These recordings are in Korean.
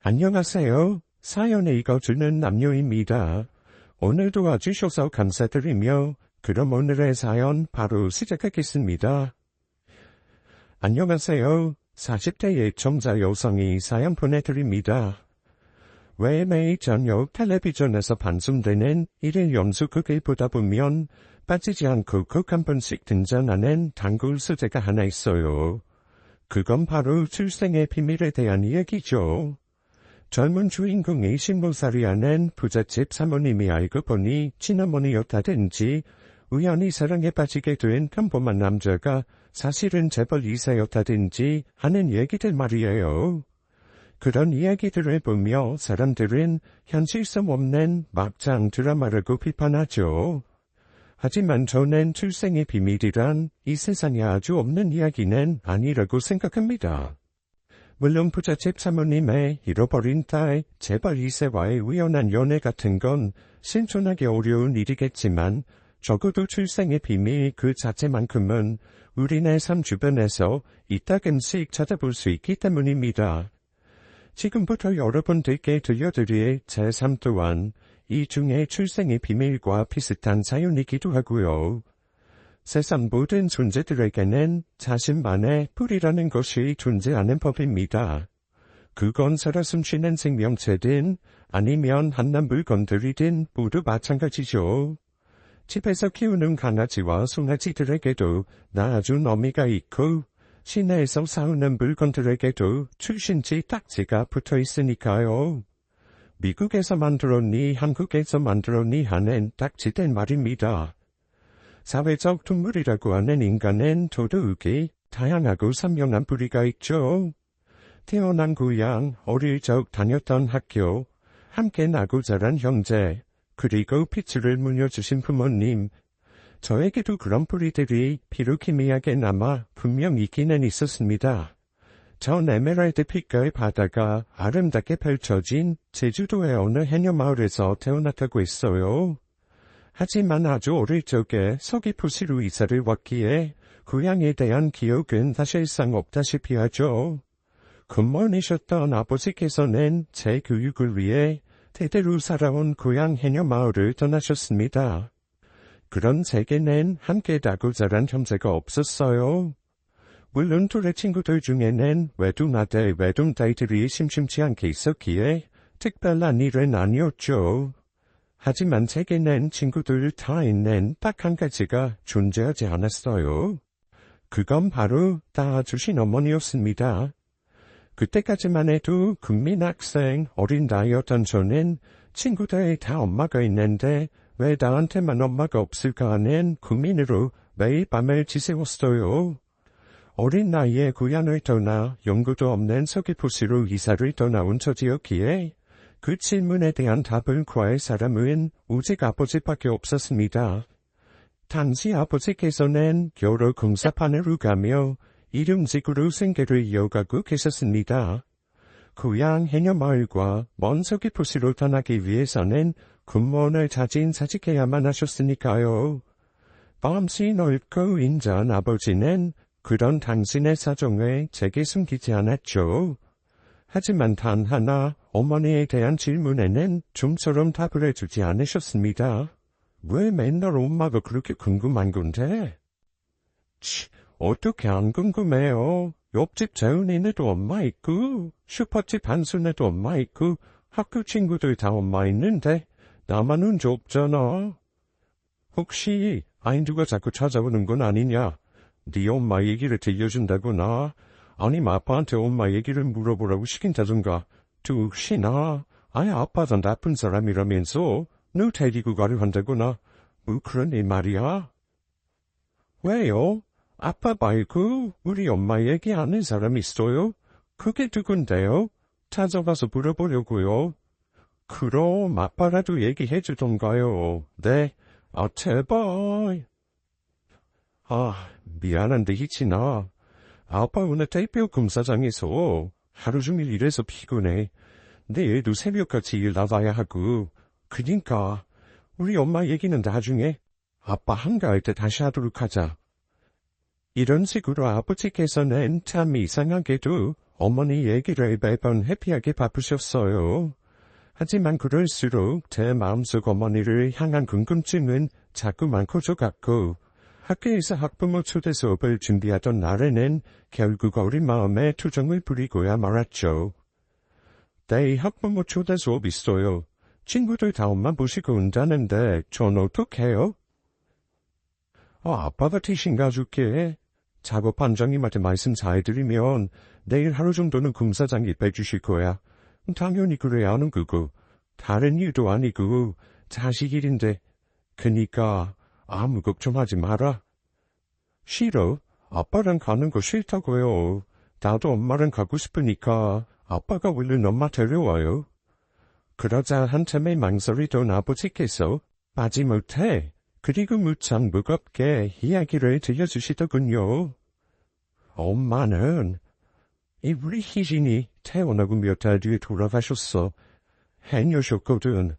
안녕하세요. 사연 읽어주는 남녀입니다. 오늘도 와주셔서 감사드리며 그럼 오늘의 사연 바로 시작하겠습니다. 안녕하세요. 40대 예청자 여성이 사연 보내드립니다. 왜 매일 저녁 텔레비전에서 방송되는 일일 연수극을 보다 보면 빠지지 않고 꼭 한 번씩 등장하는 단골 소재가 하나 있어요. 그건 바로 출생의 비밀에 대한 이야기죠. 젊은 주인공이 20살이 하는 부잣집 사모님이 알고 보니 친어머니였다든지 우연히 사랑에 빠지게 된 평범한 남자가 사실은 재벌 2세였다든지 하는 얘기들 말이에요. 그런 이야기들을 보며 사람들은 현실성 없는 막장 드라마라고 비판하죠. 하지만 저는 출생의 비밀이란 이 세상에 아주 없는 이야기는 아니라고 생각합니다. 물론 부잣집 사모님의 잃어버린 딸, 재벌 2세와의 우연한 연애 같은 건 실존하기 어려운 일이겠지만 적어도 출생의 비밀 그 자체만큼은 우리네 삶 주변에서 이따금씩 찾아볼 수 있기 때문입니다. 지금부터 여러분들께 들려드릴 제 삶 또한 이 중에 출생의 비밀과 비슷한 사연이기도 하고요. 세상 모든 존재들에게는 자신만의 뿌리라는 것이 존재하는 법입니다. 그건 살아 숨쉬는 생명체든 아니면 한낱 물건들이든 모두 마찬가지죠. 집에서 키우는 강아지와 송아지들에게도 낳아준 어미가 있고 시내에서 사오는 물건들에게도 출신지 딱지가 붙어 있으니까요. 미국에서 만들었니 한국에서 만들었니 하는 딱지된 말입니다. 사회적 동물이라고 하는 인간은 더더욱이 다양하고 선명한 뿌리가 있죠. 태어난 고향, 어릴 적 다녔던 학교, 함께 나고 자란 형제, 그리고 핏줄을 물려주신 부모님. 저에게도 그런 뿌리들이 비록 희미하게 남아 분명 있기는 있었습니다. 전 에메랄드 빛깔 바다가 아름답게 펼쳐진 제주도의 어느 해녀마을에서 태어났다고 했어요. 하지만 아주 어릴 적에 서귀포시로 이사를 왔기에 고향에 대한 기억은 사실상 없다시피 하죠. 굿모니셨던 아버지께서는 제 교육을 위해 대대로 살아온 고향 해녀마을을 떠나셨습니다. 그런 제게는 함께 나고 자란 형제가 없었어요. 물론 둘의 친구들 중에는 외동아들, 외동딸들이 심심치 않게 있었기에 특별한 일은 아니었죠. 하지만 제게는 친구들 다 있는 딱 한 가지가 존재하지 않았어요. 그건 바로 낳아주신 어머니였습니다. 그때까지만 해도 국민학생 어린 나이였던 저는 친구들 다 엄마가 있는데 왜 나한테만 엄마가 없을까 하는 고민으로 매일 밤을 지새웠어요. 어린 나이에 고향을 떠나 연고도 없는 서귀포시로 이사를 떠나온 처지였기에 그 질문에 대한 답을 구할 사람은 오직 아버지밖에 없었습니다. 당시 아버지께서는 여러 공사판으로 가며 일용직으로 생계를 이어가고 계셨습니다. 고향 해녀마을과 먼 서귀포시로 떠나기 위해서는 군무원을 자진 사직해야만 하셨으니까요. 마음씨 넓고 인자한 아버지는 그런 당신의 사정을 제게 숨기지 않았죠. 하지만 단 하나 어머니에 대한 질문에는 좀처럼 답을 해주지 않으셨습니다. 왜 맨날 엄마가 그렇게 궁금한 건데? 어떻게 안 궁금해요? 옆집 재훈이네도 엄마 있고 슈퍼집 한순에도 엄마 있고 학교 친구들 다 엄마 있는데 나만 혼자 없잖아. 혹시 아인두가 자꾸 찾아오는 건 아니냐? 네 엄마 얘기를 들려준다거나 아님 아빠한테 엄마 얘기를 물어보라고 시킨다든가 또 혹시나 아예 아빠도 나쁜 사람이라면서 너 데리고 가려 한다거나 뭐 그런 일 말이야. 왜요? 아빠 말고 우리 엄마 얘기 아는 사람 있어요? 그게 누군데요? 찾아가서 물어보려고요. 그럼 아빠라도 얘기해주던가요. 네. 아 제발. 미안한데 희진아. 아빠 오늘 대표 검사장에서 하루 종일 일해서 피곤해. 내일도 새벽같이 일 나가야 하고. 그니까 우리 엄마 얘기는 나중에 아빠 한가할 때 다시 하도록 하자. 이런 식으로 아버지께서는 참 이상하게도 어머니 얘기를 매번 해피하게 바쁘셨어요. 하지만 그럴수록 제 마음속 어머니를 향한 궁금증은 자꾸만 커져갔고, 학교에서 학부모 초대 수업을 준비하던 날에는 결국 어린 마음에 투정을 부리고야 말았죠. 내일 학부모 초대 수업 있어요. 친구들 다 엄마 모시고 온다는데 전 어떡해요? 아빠가 대신 가줄게. 작업반장님한테 말씀 잘 드리면 내일 하루 정도는 kum사장이 빼주실 거야. 당연히 그래야 하는 거고. 다른 일도 아니고 자식 일인데. 그니까 아무 걱정하지 마라. 싫어. 아빠랑 가는 거 싫다고요. 나도 엄마랑 가고 싶으니까 아빠가 얼른 엄마 데려와요. 그러자 한참의 망설이던 아버지께서 마지못해 그리고 무척 무겁게 이야기를 들려주시더군요. 엄마는 우리 희진이 태어나고 몇 달 뒤에 돌아가셨어. 해녀셨거든.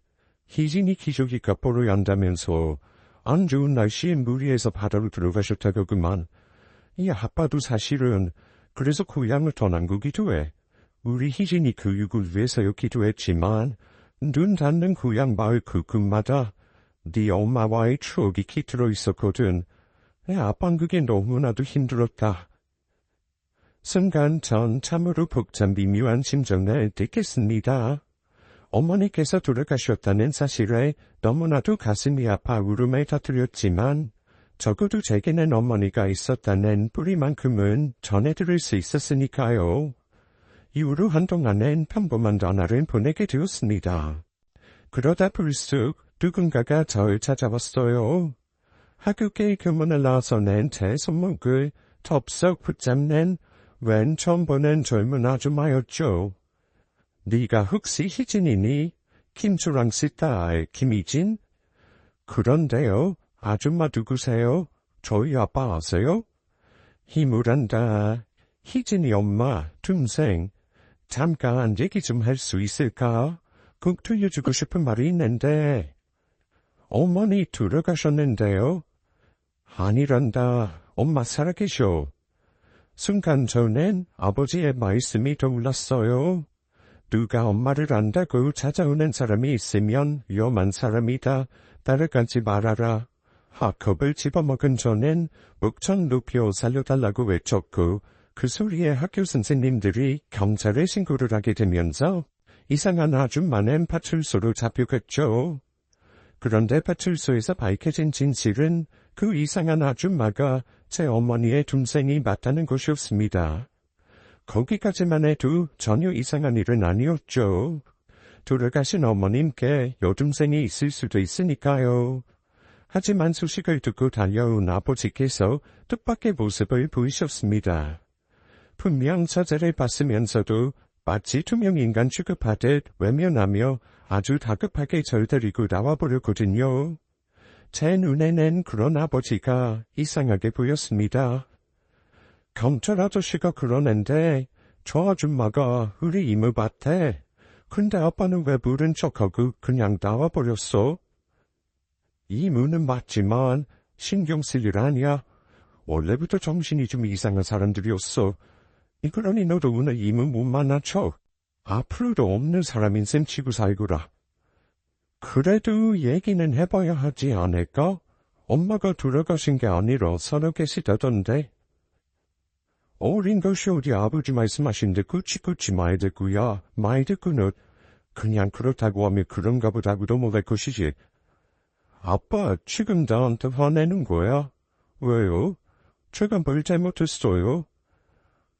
희진이 기저귀가 뽀로얀다면서 안 좋은 날씨에 무리해서 바다로 들어가셨다고 그만. 아빠도 사실은 그래서 고향을 떠난거기도 해. 우리 희진이 교육을 위해서였기도 했지만 눈 닿는 고향 마을 그곳마다 네 엄마와의 추억이 깃들어 있었거든. 아빠는 그게 너무나도 힘들었다. 순간 전 참으로 복잡 미묘한 심정을 느꼈습니다. 어머니께서 돌아가셨다는 사실에 너무나도 가슴이 아파 울음을 터뜨렸지만 적어도 제게는 어머니가 있었다는 뿌리만큼은 전해 들을 수 있었으니까요. 이후로 한동안은 평범한 전화를 보내게 되었습니다. 그러다 불쑥 누군가가 저를 찾아왔어요. 학교에 교문을 나서는 제 손목을 덥석 붙잡는 웬 처음 보는 젊은 아줌마였죠. 네가 혹시 희진이니? 김수랑 씨 딸 김희진? 그런데요, 아줌마 누구세요? 저희 아빠 아세요? 희물한다. 희진이 엄마, 동생. 잠깐 얘기 좀 할 수 있을까? 꼭 들려주고 싶은 말이 있는데. 어머니 돌아가셨는데요? 아니란다. 엄마 살아계셔. 순간 저는 아버지의 말씀이 떠올랐어요. 누가 엄마를 안다고 찾아오는 사람이 있으면 위험한 사람이다. 따라가지 말아라. 겁을 집어먹은 저는 목청 높여 살려달라고 외쳤고 그 소리에 학교 선생님들이 경찰에 신고를 하게 되면서 이상한 아줌마는 파출소로 잡혀갔죠. 그런데 파출소에서 밝혀진 진실은 그 이상한 아줌마가 제 어머니의 동생이 맞다는 것이었습니다. 거기까지만 해도 전혀 이상한 일은 아니었죠. 돌아가신 어머님께 여동생이 있을 수도 있으니까요. 하지만 소식을 듣고 달려온 아버지께서 뜻밖의 모습을 보이셨습니다. 분명 서재를 봤으면서도 마치 투명 인간 취급하듯 외면하며 아주 다급하게 절 데리고 나와버렸거든요. 제 눈에는 그런 아버지가 이상하게 보였습니다. 경찰 아저씨가 그러는데 저 아줌마가 우리 이모밭에. 근데 아빠는 왜 모른 척하고 그냥 나와버렸어? 이모는 맞지만 신경 쓸 일 아니야. 원래부터 정신이 좀 이상한 사람들이었어. 그러니 너도 오늘 이모 못 만나쳐. 앞으로도 없는 사람인 셈 치고 살거라. 그래도 얘기는 해봐야 하지 않을까? 엄마가 돌아가신 게 아니라 살아계시다던데. 어린 것이 어디 아버지 말씀하신데 꾸치꾸치 말 듣고야. 말 듣고는 그냥 그렇다고 하면 그런가 보다고 넘어갈 것이지. 아빠 지금 나한테 화내는 거야? 왜요? 제가 뭘 잘못했어요?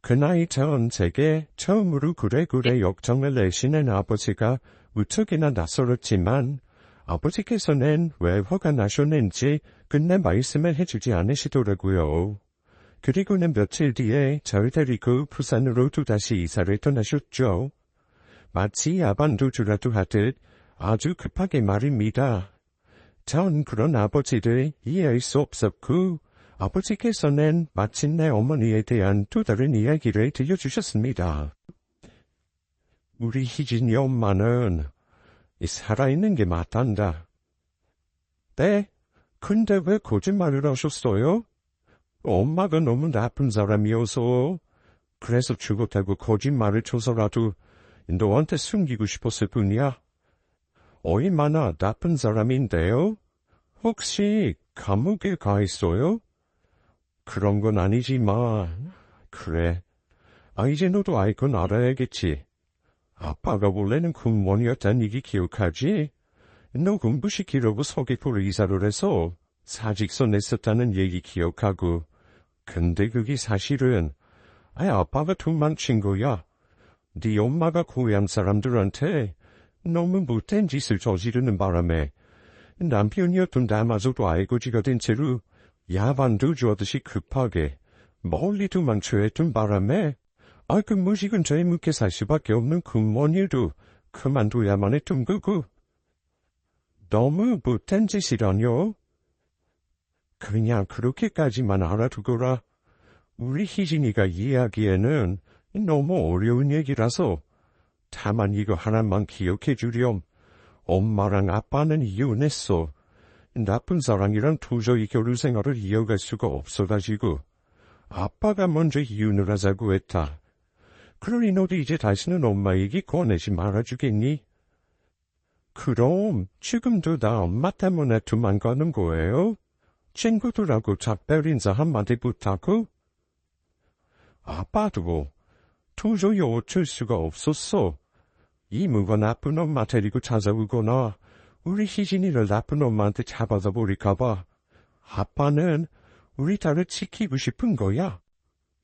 그 나이 전 제게 처음으로 그래 역정을 내시는 아버지가 무척이나 낯설었지만 아버지께서는 왜 화가 나셨는지 끝내 말씀을 해주지 않으시더라고요. 그리고는 며칠 뒤에 절 데리고 부산으로 또다시 이사를 떠나셨죠. 마치 야반도주라도 하듯 아주 급하게 말입니다. 전 그런 아버지를 이해할 수 없었고 아버지께서는 마침내 어머니에 대한 또 다른 이야기를 들려주셨습니다. 우리 희진이 엄마는 살아있는 게 맞단다. 네? 근데 왜 거짓말을 하셨어요? 엄마가 너무 나쁜 사람이어서 그래서 죽었다고 거짓말을 쳐서라도 너한테 숨기고 싶었을 뿐이야. 얼마나 나쁜 사람인데요? 혹시 감옥에 가 있어요? 그런 건 아니지만, 그래. 이제 너도 알건 알아야겠지. 아빠가 원래는 군원이었단 얘기 기억하지? 너 공부시키려고 서귀포로 이사를 해서 사직서 냈었다는 얘기 기억하고. 근데 그게 사실은 아빠가 도망친 거야. 네 엄마가 고향 사람들한테 너무 못된 짓을 저지르는 바람에 남편이었던 남아저도 알고지가 된 채로 야반도 주어듯이 급하게 멀리 도망쳐야 했던 바람에 그 무식은 죄에 묻게 살 수밖에 없는 군원 일도 그만둬야만 했던 거고. 너무 못된 짓이라뇨? 그냥 그렇게까지만 알아두거라. 우리 희진이가 이해하기에는 너무 어려운 얘기라서 다만 이거 하나만 기억해 주렴. 엄마랑 아빠는 이혼했어. 나쁜 사랑이랑 도저히 결혼 생활을 이어갈 수가 없어가지고 아빠가 먼저 이혼을 하자고 했다. 그러니 너도 이제 다시는 엄마 얘기 꺼내지 말아주겠니? 그럼 지금도 나 엄마 때문에 도망가는 거예요? 친구들하고 작별 인사 한마디 부탁하고? 아빠도 도저히 어쩔 수가 없었어. 이모가 나쁜 엄마 데리고 찾아오거나 우리 희진이를 나쁜 엄마한테 잡아다 버릴까봐 아빠는 우리 딸을 지키고 싶은 거야.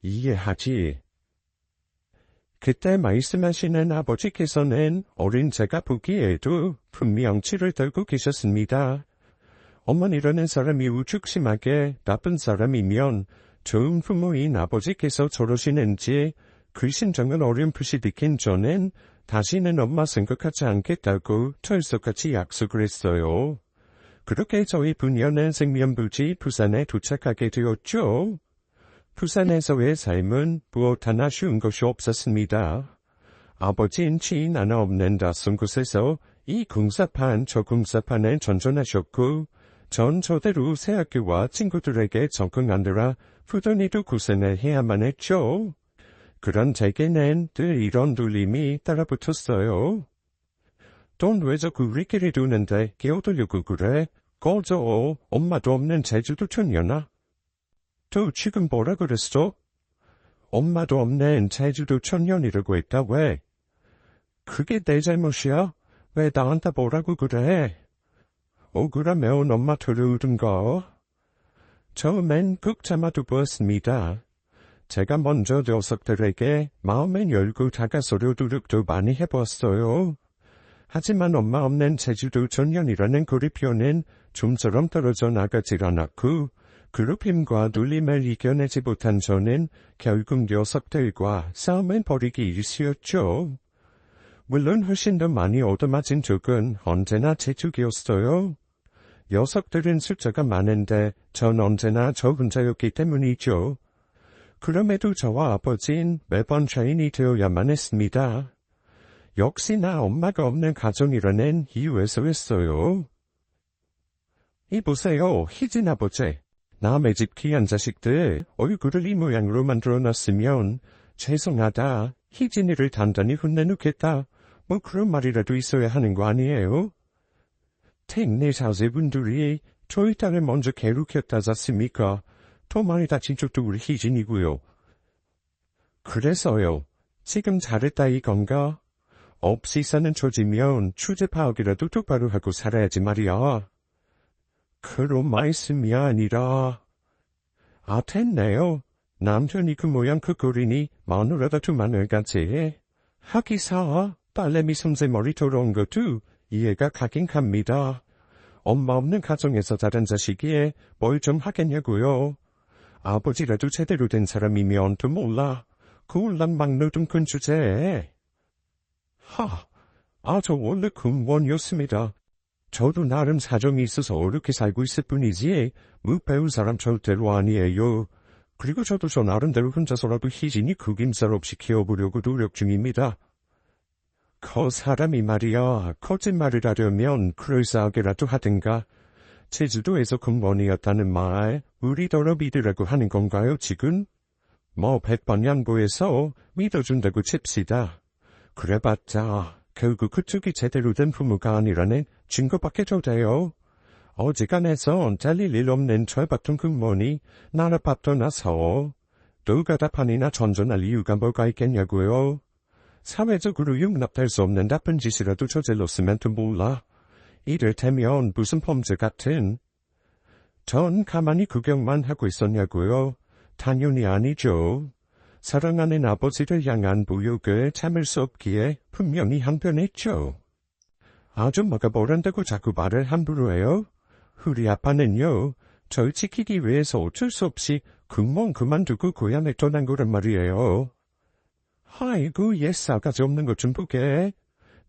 이해하지? 그때 말씀하시는 아버지께서는 어린 제가 보기에도 분명치를 들고 계셨습니다. 어머니라는 사람이 우죽심하게 나쁜 사람이면 좋은 부모인 아버지께서 저러시는지 그 심정을 어렴풋이 느낀 저는 다시는 엄마 생각하지 않겠다고 철석같이 약속을 했어요. 그렇게 저희 부녀는 생면부지 부산에 도착하게 되었죠. 부산에서의 삶은 무엇 하나 쉬운 것이 없었습니다. 아버지는 지인 하나 없는 낯선 곳에서 이 공사판 저 공사판에 전전하셨고 전 저대로 새 학교와 친구들에게 적응하느라 부단히도 고생을 해야만 했죠. 그런 제게는 늘 이런 눌림이 따라붙었어요. 돈 왜 자꾸 우리끼리 두는데 끼어들려고 그래? 꺼져. 엄마도 없는 제주도 촌이나. 또 지금 뭐라 그랬어? 엄마도 없는 제주도 청년이라고 했다 왜? 그게 내 잘못이야? 왜 나한테 뭐라고 그래? 억울하면 엄마 들어오든가. 처음엔 꾹 참아두었습니다. 제가 먼저 녀석들에게 마음을 열고 다가서려 노력도 많이 해보았어요. 하지만 엄마 없는 제주도 청년이라는 고리표는 좀처럼 떨어져 나가질 않았고 괴롭힘과 눌림을 이겨내지 못한 저는 결국 녀석들과 싸움을 벌이기 일쑤였죠. 물론 훨씬 더 많이 얻어맞은 적은 언제나 제 쪽이었어요. 녀석들은 숫자가 많은데 전 언제나 저 혼자였기 때문이죠. 그럼에도 저와 아버지는 매번 죄인이 되어야만 했습니다. 역시나 엄마가 없는 가정이라는 이유에서였어요. 이보세요, 희진 아버지. 남의 집 귀한 자식들 얼굴을 이 모양으로 만들어놨으면 죄송하다, 희진이를 단단히 혼내놓겠다, 뭐 그런 말이라도 있어야 하는 거 아니에요? 택내 자제분들이 저희 딸을 먼저 괴롭혔다지 않습니까? 더 많이 다친 쪽도 우리 희진이고요. 그래서요, 지금 잘했다 이건가? 없이 사는 처지면 추재 파악이라도 똑바로 하고 살아야지 말이야. 그런 말씀이 아니라. 됐네요. 남편이 그 모양 그 꼴이니 마누라가 두 마늘같이. 하기사 딸내미 손재머리 돌아온 것도 이해가 가긴 갑니다. 엄마 없는 가정에서 자란 자식이에 뭘 좀 하겠냐고요. 아버지라도 제대로 된 사람이면 또 몰라. 그올랑 막 넣던 큰 주제에. 저 원래 군원이었습니다. 저도 나름 사정이 있어서 어렵게 살고 있을 뿐이지 뭐 배운 사람 절대로 아니에요. 그리고 저도 저 나름대로 혼자서라도 희진이 구김살 없이 키워보려고 노력 중입니다. 그 사람이 말이야, 거짓말을 하려면 그럴싸하게라도 하든가 제주도에서 공무원이었다는 말, 우리더러 믿으라고 하는 건가요, 지금? 뭐 100번 양보해서 믿어준다고 칩시다. 그래봤자 결국 그쪽이 제대로 된 부모가 아니라는 증거밖에 더 돼요. 어지간해선 잘릴 일 없는 철밥통 공무원이 나라 밥도 나서 누가 답판이나 전전할 이유가 뭐가 있겠냐고요. 사회적으로 용납될 수 없는 나쁜 짓이라도 저질렀으면 또 몰라. 이를테면 무슨 범죄 같은. 전 가만히 구경만 하고 있었냐고요. 당연히 아니죠. 사랑하는 아버지를 향한 모욕을 참을 수 없기에 분명히 항변했죠. 아줌마가 뭘 한다고 자꾸 말을 함부로 해요? 우리 아빠는요, 절 지키기 위해서 어쩔 수 없이 공무원 그만두고 고향에 떠난 거란 말이에요. 아이고, 옛 싸가지 없는 것 좀 보게.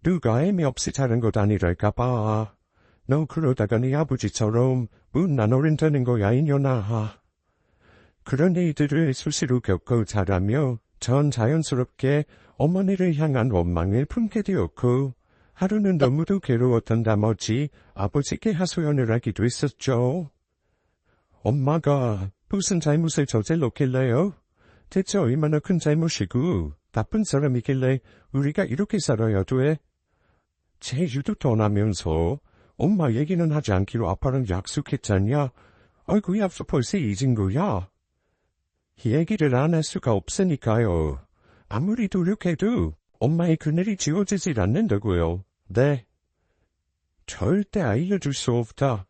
누가 애미 없이 자른 것 아니랄까봐. 너 그러다가 네 아버지처럼 못난 어른 되는 거야, 이년아. 그런 일들을 수시로 겪고 자라며 전 자연스럽게 어머니를 향한 원망을 품게 되었고, 하루는 너무도 괴로웠던 나머지 아버지께 하소연을 하기도 했었죠. 엄마가 무슨 잘못을 저질렀길래요? 대체 얼마나 큰 잘못이고 나쁜 사람이길래 우리가 이렇게 살아야 돼? 제주도 떠나면서 엄마 얘기는 하지 않기로 아빠랑 약속했잖냐? 아이고야, 벌써 잊은 거야? 얘기를 안 할 수가 없으니까요. 아무리 노력해도 엄마의 그늘이 지워지질 않는다고요. 네. 절대 알려줄 수 없다.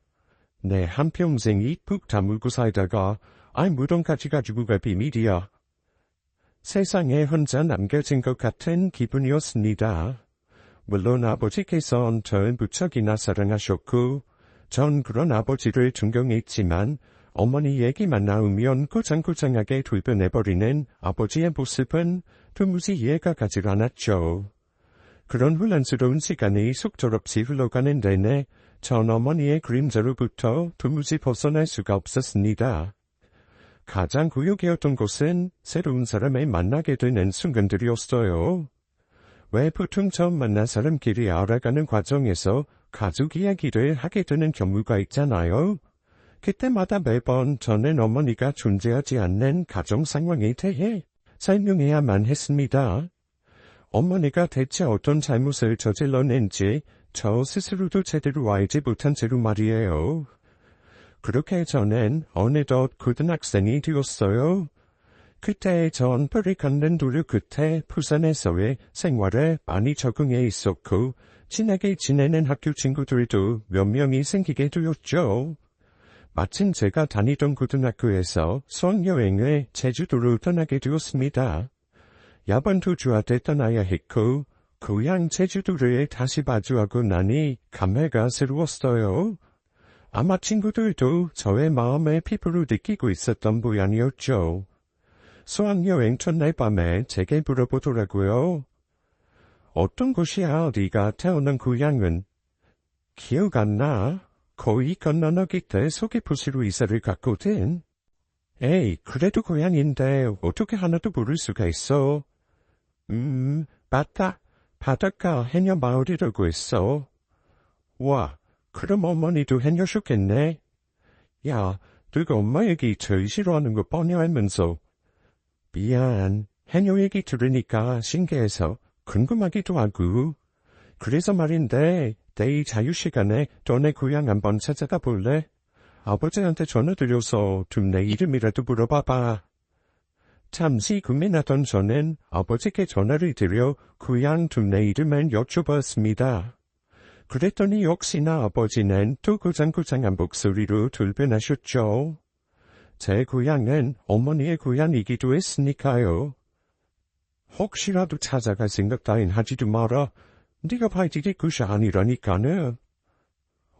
내 한평생 입북 다물고 살다가 무덤까지 가지고 갈 비밀이야. 세상에 혼자 남겨진 것 같은 기분이었습니다. 물론 아버지께선 절 무척이나 사랑하셨고 전 그런 아버지를 존경했지만 어머니 얘기만 나오면 고장고장하게 돌변해버리는 아버지의 모습은 도무지 이해가 가질 않았죠. 그런 혼란스러운 시간이 속절없이 흘러가는 내내 전 어머니의 그림자로부터 도무지 벗어날 수가 없었습니다. 가장 고요했던 곳은 새로운 사람을 만나게 되는 순간들이었어요. 왜 보통 처음 만난 사람끼리 알아가는 과정에서 가족 이야기를 하게 되는 경우가 있잖아요. 그때마다 매번 저는 어머니가 존재하지 않는 가정 상황에 대해 설명해야만 했습니다. 어머니가 대체 어떤 잘못을 저질렀는지 저 스스로도 제대로 알지 못한 채로 말이에요. 그렇게 저는 어느덧 고등학생이 되었어요. 그때 전 뿔이 걷는 노력 끝에 부산에서의 생활에 많이 적응해 있었고 친하게 지내는 학교 친구들도 몇 명이 생기게 되었죠. 마침 제가 다니던 고등학교에서 수학여행을 제주도로 떠나게 되었습니다. 야반 투주한테 떠나야 했고 고향 제주도를 다시 마주하고 나니 감회가 새로웠어요. 아마 친구들도 저의 마음을 피부로 느끼고 있었던 모양이었죠. 수학여행 첫날 밤에 제게 물어보더라고요. 어떤 곳이야, 네가 태어난 고향은? 기억 안 나? 거의 건너너기 때 서귀포시로 이사를 갔거든. 에이, 그래도 고향인데 어떻게 하나도 모를 수가 있어. 맞다. 바닷가 해녀 마을이라고 했어. 와, 그럼 어머니도 해녀셨겠네. 야, 너가 엄마 얘기 제일 싫어하는 거 뻔히 알면서. 미안, 해녀 얘기 들으니까 신기해서 궁금하기도 하고. 그래서 말인데, 내일 자유시간에 너네 고향 한번 찾아가 볼래? 아버지한테 전화드려서 좀 내 이름이라도 물어봐봐. 잠시 고민하던 저는 아버지께 전화를 드려 고향 둠내 이름을 여쭤봤습니다. 그랬더니 역시나 아버지는 또 고장고장한 목소리로 돌변하셨죠. 제 고향은 어머니의 고향이기도 했으니까요. 혹시라도 찾아갈 생각 따윈 하지도 마라. 네가 봐야지 그것이 아니라니까는.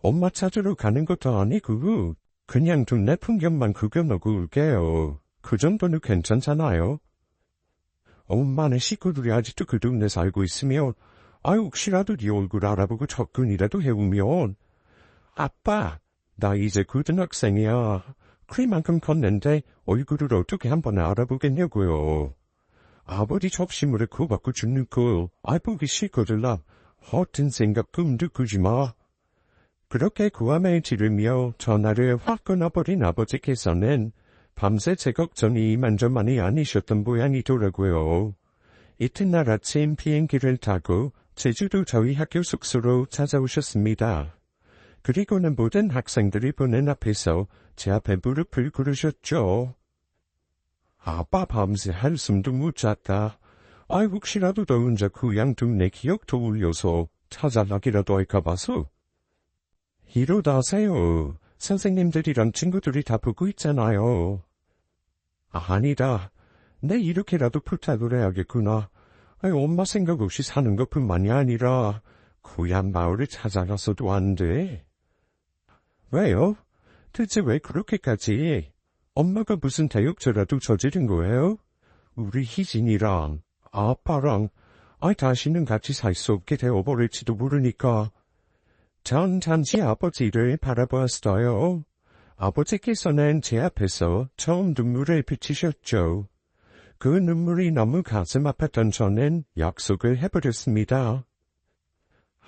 엄마 찾으러 가는 것도 아니고 그냥 둠내 풍경만 구경하고 올게요. 그 정도는 괜찮잖아요. 엄마는 식구들이 아직도 그 동네 살고 있으면 혹시라도 네 얼굴 알아보고 접근이라도 해오면 아빠, 나 이제 고등학생이야. 그만큼 컸는데 얼굴을 어떻게 한번 알아보겠냐고요. 아버지 접시물에 코 받고 죽는 걸 보기 싫거들라. 허튼 생각 꿈도 꾸지 마. 그렇게 고함에 지르며 전화를 확 끊어버린 아버지께서는 밤새 제 걱정이 이만저만이 아니셨던 모양이더라고요. 이튿날 아침 비행기를 타고 제주도 저희 학교 숙소로 찾아오셨습니다. 그리고는 모든 학생들이 보는 앞에서 제 앞에 무릎을 꿇으셨죠. 아빠 밤새 한숨도 못 잤다. 아이 혹시라도 너 혼자 고향 동네 기억도 울려서 찾아가기라도 할까 봐서. 이러다세요. 선생님들이랑 친구들이 다 보고 있잖아요. 아니다. 내 이렇게라도 부탁을 해야겠구나. 엄마 생각 없이 사는 것뿐만이 아니라 고향 마을을 찾아가서도 안 돼. 왜요? 대체 왜 그렇게까지? 엄마가 무슨 대역죄라도 저지른 거예요? 우리 희진이랑 아빠랑 다시는 같이 살 수 없게 되어버릴지도 모르니까. 전 잠시 아버지를 바라보았어요. 아버지께서는 제 앞에서 처음 눈물을 비치셨죠. 그 눈물이 너무 가슴 아팠던 저는 약속을 해버렸습니다.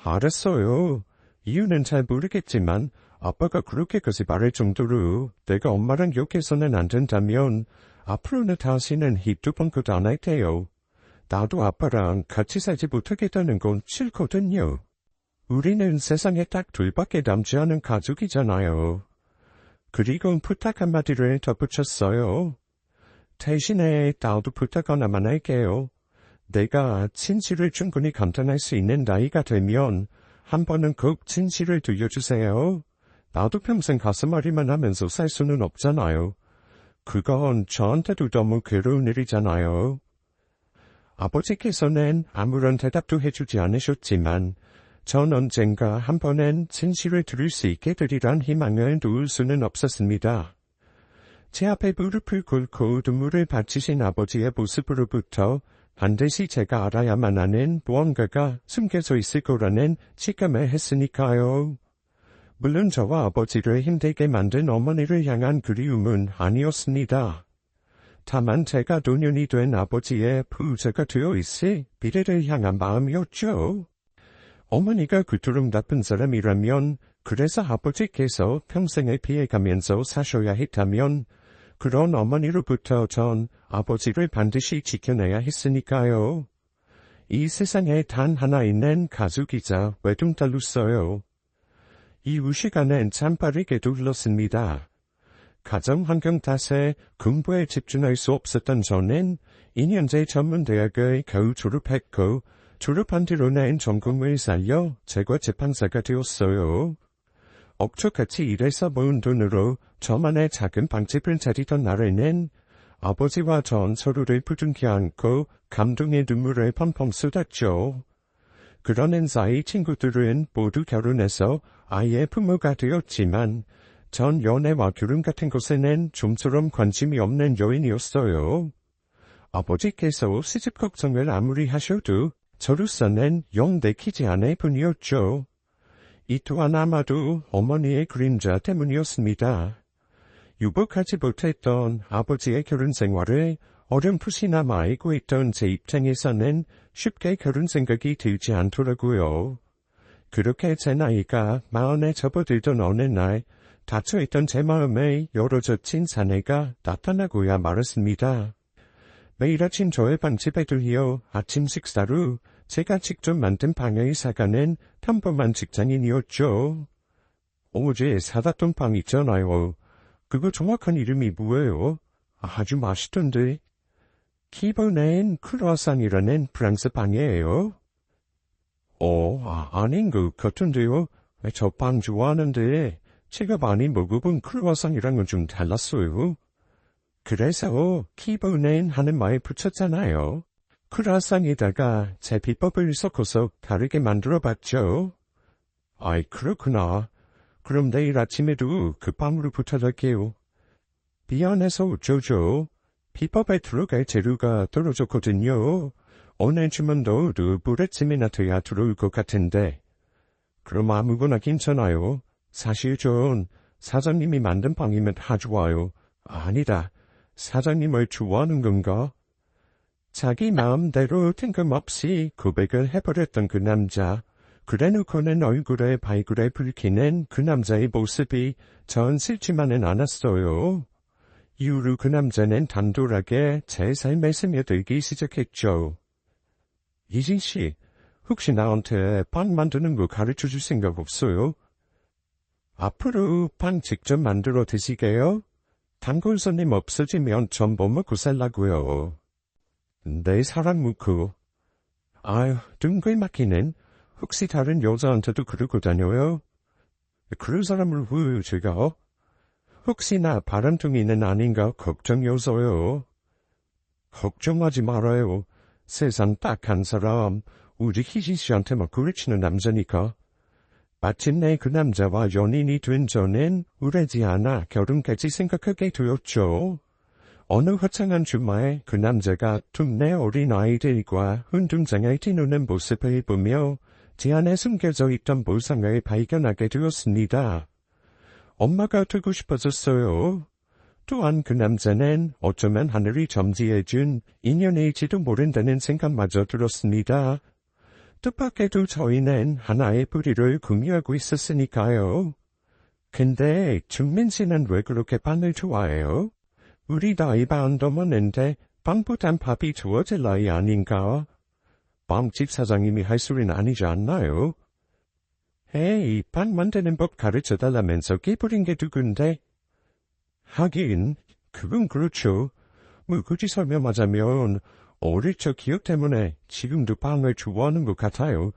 알았어요. 이유는 잘 모르겠지만 아빠가 그렇게까지 말할 정도로 내가 엄마랑 욕해서는 안 된다면 앞으로는 다시는 입도 번긋 안 할 테요. 나도 아빠랑 같이 살지 못하겠다는 건 싫거든요. 우리는 세상에 딱 둘밖에 남지 않은 가족이잖아요. 그리고 부탁 한마디를 덧붙였어요. 대신에 나도 부탁 하나만 할게요. 내가 진실을 충분히 감당할 수 있는 나이가 되면 한 번은 꼭 진실을 들려주세요. 나도 평생 가슴앓이만 하면서 살 수는 없잖아요. 그건 저한테도 너무 괴로운 일이잖아요. 아버지께서는 아무런 대답도 해주지 않으셨지만 전 언젠가 한 번은 진실을 들을 수 있게 되리란 희망을 놓을 수는 없었습니다. 제 앞에 무릎을 꿇고 눈물을 바치신 아버지의 모습으로부터 반드시 제가 알아야만 하는 무언가가 숨겨져 있을 거라는 직감을 했으니까요. 물론 저와 아버지를 힘들게 만든 어머니를 향한 그리움은 아니었습니다. 다만 제가 노년이 된 아버지의 부자가 되어 있을 미래를 향한 마음이었죠. 어머니가 그토록 나쁜 사람이라면, 그래서 아버지께서 평생을 피해가면서 사셔야 했다면 그런 어머니로부터 전 아버지를 반드시 지켜내야 했으니까요. 이 세상에 단 하나 있는 가족이자 외동딸로서요. 이후 시간은 참 빠르게도 흘렀습니다. 가정 환경 탓에 공부에 집중할 수 없었던 저는 2년제 전문대학을 겨우 졸업했고 졸업한 뒤로는 전공을 살려 재과재판사가 되었어요. 억초같이 일해서 모은 돈으로 저만의 작은 빵집을 차리던 날에는 아버지와 전 서로를 부둥켜 안고 감동의 눈물을 펑펑 쏟았죠. 그러는 사이 친구들은 모두 결혼해서 아이의 부모가 되었지만 전 연애와 결혼 같은 것에는 좀처럼 관심이 없는 여인이었어요. 아버지께서 시집 걱정을 아무리 하셔도 저로서는 영 내키지 않을 뿐이었죠. 이 또한 아마도 어머니의 그림자 때문이었습니다. 유복하지 못했던 아버지의 결혼 생활을 어렴풋이나마 알고 있던 제 입장에서는 쉽게 결혼 생각이 들지 않더라고요. 그렇게 제 나이가 40에 접어들던 어느 날 닫혀있던 제 마음에 열어젖힌 사내가 나타나고야 말았습니다. 매일 아침 저의 빵집에 들려 아침 식사로 제가 직접 만든 빵을 사가는 평범한 직장인이었죠. 어제 사다던 빵 있잖아요. 그거 정확한 이름이 뭐예요? 아주 맛있던데. 기본엔 크루아상이라는 프랑스 빵이에요. 아닌 것 같은데요. 저 빵 좋아하는데 제가 많이 먹어본 크루아상이랑은 좀 달랐어요. 그래서 기본엔 하는 말 붙였잖아요. 크루아상에다가 제 비법을 섞어서 다르게 만들어봤죠. 아이 그렇구나. 그럼 내일 아침에도 그 빵으로 부탁할게요. 미안해서 어쩌죠. 비법에 들어갈 재료가 떨어졌거든요. 오늘 주문 넣어도 모레쯤이나 돼야 들어올 것 같은데. 그럼 아무거나 괜찮아요. 사실 전 사장님이 만든 빵이면 다 좋아요. 아니다. 사장님을 좋아하는 건가? 자기 마음대로 뜬금없이 고백을 해버렸던 그 남자. 그래놓고는 얼굴에 발굴에 붉히는 그 남자의 모습이 전 싫지만은 않았어요. 이후로 그 남자는 단돌하게 제 삶에 스며들기 시작했죠. 이진씨, 혹시 나한테 빵 만드는 거 가르쳐줄 생각 없어요? 앞으로 빵 직접 만들어 드시게요? 단골 손님 없어지면 전 뭐 먹고 살라고요. 내 사람 묻고. 아유, 둥글 막히는. 혹시 다른 여자한테도 그러고 다녀요? 그런 사람을 왜 제가? 혹시나 바람둥이는 아닌가 걱정여서요. 걱정하지 말아요. 세상 딱 한 사람, 우리 희진 씨한테만 그르치는 남자니까. 마침내 그 남자와 연인이 된 저는 오래지 않아 결혼까지 생각하게 되었죠. 어느 화창한 주말에 그 남자가 동네 어린 아이들과 운동장에 뛰노는 모습을 보며 제 안에 숨겨져 있던 보상을 발견하게 되었습니다. 엄마가 되고 싶어졌어요. 또한 그 남자는 어쩌면 하늘이 점지해준 인연일지도 모른다는 생각마저 들었습니다. 뜻밖에도 저희는 하나의 뿌리를 공유하고 있었으니까요. 근데 준민 씨는 왜 그렇게 빵을 좋아해요? 우리 나이가 안 넘었는데 빵보단 밥이 좋아질 나이 아닌가? 빵집 사장님이 할 소리는 아니지 않나요? 에이, 빵 만드는 법 가르쳐달라면서 끼부린 게 누군데? 하긴, 그건 그렇죠. 뭐 굳이 설명하자면 어릴 적 기억 때문에 지금도 빵을 좋아하는 것 같아요.